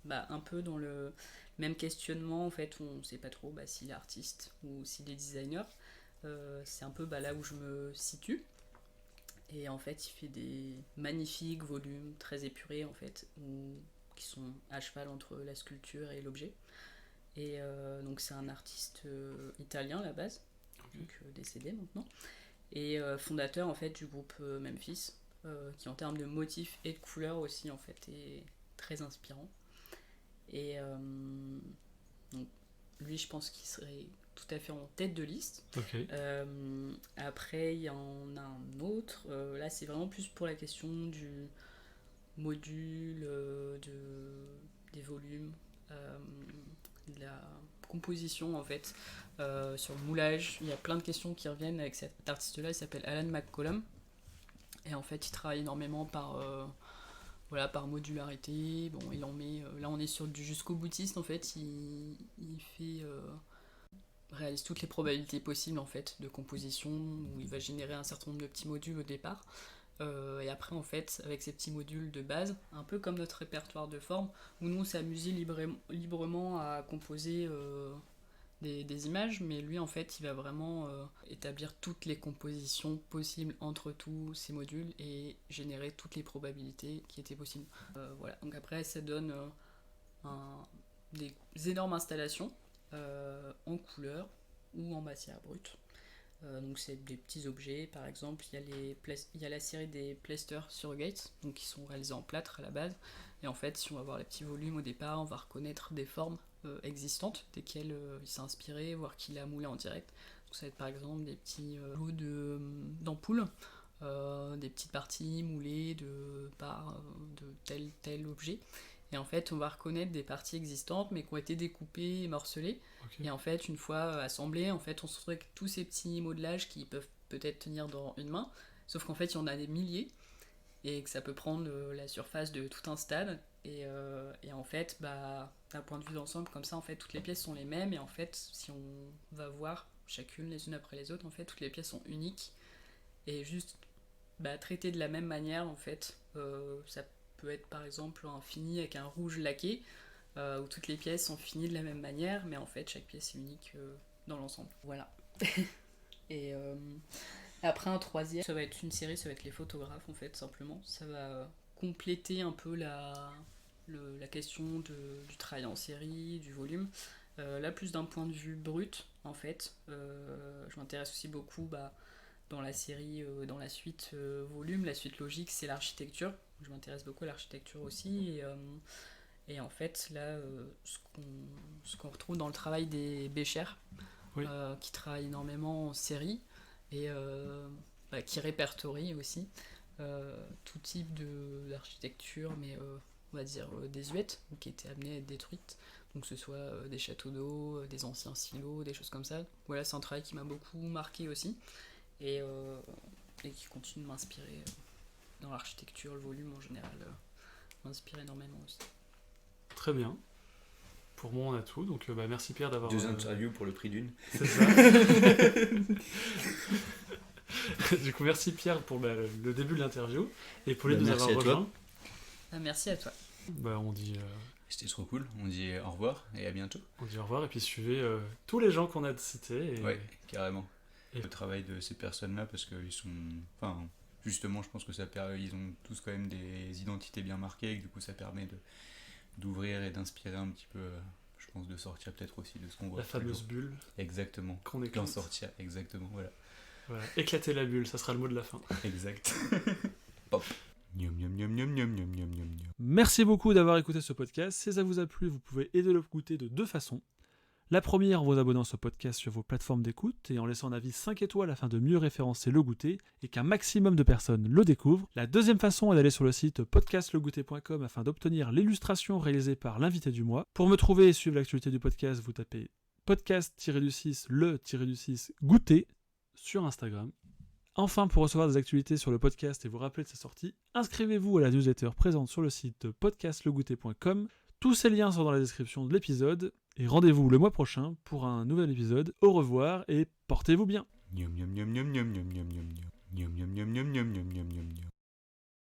un peu dans le même questionnement en fait, on ne sait pas trop s'il est artiste ou s'il est designer. C'est un peu là où je me situe. Et en fait, il fait des magnifiques volumes très épurés en fait, qui sont à cheval entre la sculpture et l'objet. Et donc c'est un artiste italien à la base, donc décédé maintenant, et fondateur en fait du groupe Memphis, qui en termes de motifs et de couleurs aussi en fait est très inspirant. Et donc, lui, je pense qu'il serait tout à fait en tête de liste. Ok. Après, il y en a un autre. Là, c'est vraiment plus pour la question du module, des volumes, de la composition en fait. Sur le moulage, il y a plein de questions qui reviennent avec cet artiste-là. Il s'appelle Alan McCollum. Et en fait, il travaille énormément par modularité. Bon, il en met. Là, on est sur du jusqu'au boutiste en fait. Il réalise toutes les probabilités possibles en fait de composition, où il va générer un certain nombre de petits modules au départ. Et après, en fait, avec ces petits modules de base, un peu comme notre répertoire de formes, où nous on s'est amusé librement à composer des images, mais lui en fait il va vraiment établir toutes les compositions possibles entre tous ces modules et générer toutes les probabilités qui étaient possibles. Voilà, donc après ça donne des énormes installations en couleur ou en matière brute. Donc c'est des petits objets, par exemple il y a la série des Plaister Surrogates, donc qui sont réalisés en plâtre à la base, et en fait si on va voir les petits volumes au départ, on va reconnaître des formes existantes desquelles il s'est inspiré, voire qu'il a moulé en direct. Donc ça va être par exemple des petits lots d'ampoules, des petites parties moulées de tel objet. Et en fait, on va reconnaître des parties existantes, mais qui ont été découpées et morcelées. Okay. Et en fait, une fois assemblées, en fait, on se retrouve avec tous ces petits modelages qui peuvent peut-être tenir dans une main. Sauf qu'en fait, il y en a des milliers, et que ça peut prendre la surface de tout un stade. Et en fait, d'un point de vue d'ensemble, comme ça, en fait, toutes les pièces sont les mêmes. Et en fait, si on va voir chacune les unes après les autres, en fait, toutes les pièces sont uniques. Et juste traitées de la même manière, en fait, ça peut être par exemple un fini avec un rouge laqué, où toutes les pièces sont finies de la même manière, mais en fait chaque pièce est unique dans l'ensemble. Voilà. Et après un troisième, ça va être une série, ça va être les photographes en fait, simplement. Ça va compléter un peu la question du travail en série, du volume. Là plus d'un point de vue brut en fait. Je m'intéresse aussi beaucoup dans la série, dans la suite volume, la suite logique, c'est l'architecture. Je m'intéresse beaucoup à l'architecture aussi. Et en fait, là, ce qu'on retrouve dans le travail des Becher, oui. Qui travaillent énormément en série et qui répertorient aussi tout type d'architecture, mais on va dire désuète, qui étaient amenées à être détruites. Donc que ce soit des châteaux d'eau, des anciens silos, des choses comme ça. Voilà, c'est un travail qui m'a beaucoup marqué aussi. Et qui continue de m'inspirer dans l'architecture, le volume en général, m'inspire énormément aussi. Très bien. Pour moi, on a tout. Donc, merci Pierre d'avoir... 2 interviews pour le prix d'une. C'est ça. Du coup, merci Pierre pour le début de l'interview et pour nous avoir rejoints. Merci à toi. On dit... C'était trop cool. On dit au revoir et à bientôt. On dit au revoir et puis suivez tous les gens qu'on a cités. Ouais, carrément. Le travail de ces personnes-là, parce qu'ils sont... Enfin, justement, je pense que ils ont tous quand même des identités bien marquées, et que du coup, ça permet d'ouvrir et d'inspirer un petit peu, je pense, de sortir peut-être aussi de ce qu'on voit. La fameuse bulle. Exactement. Qu'on éclate. D'en sortir, exactement, voilà. Éclater la bulle, ça sera le mot de la fin. Exact. Pop. Merci beaucoup d'avoir écouté ce podcast. Si ça vous a plu, vous pouvez aider le goûter de 2 façons. La première, en vous abonnant à ce podcast sur vos plateformes d'écoute et en laissant un avis 5 étoiles afin de mieux référencer le goûter et qu'un maximum de personnes le découvrent. La deuxième façon est d'aller sur le site podcastlegoûter.com afin d'obtenir l'illustration réalisée par l'invité du mois. Pour me trouver et suivre l'actualité du podcast, vous tapez podcast-le-6 goûter sur Instagram. Enfin, pour recevoir des actualités sur le podcast et vous rappeler de sa sortie, inscrivez-vous à la newsletter présente sur le site podcastlegoûter.com. Tous ces liens sont dans la description de l'épisode. Et rendez-vous le mois prochain pour un nouvel épisode. Au revoir et portez-vous bien.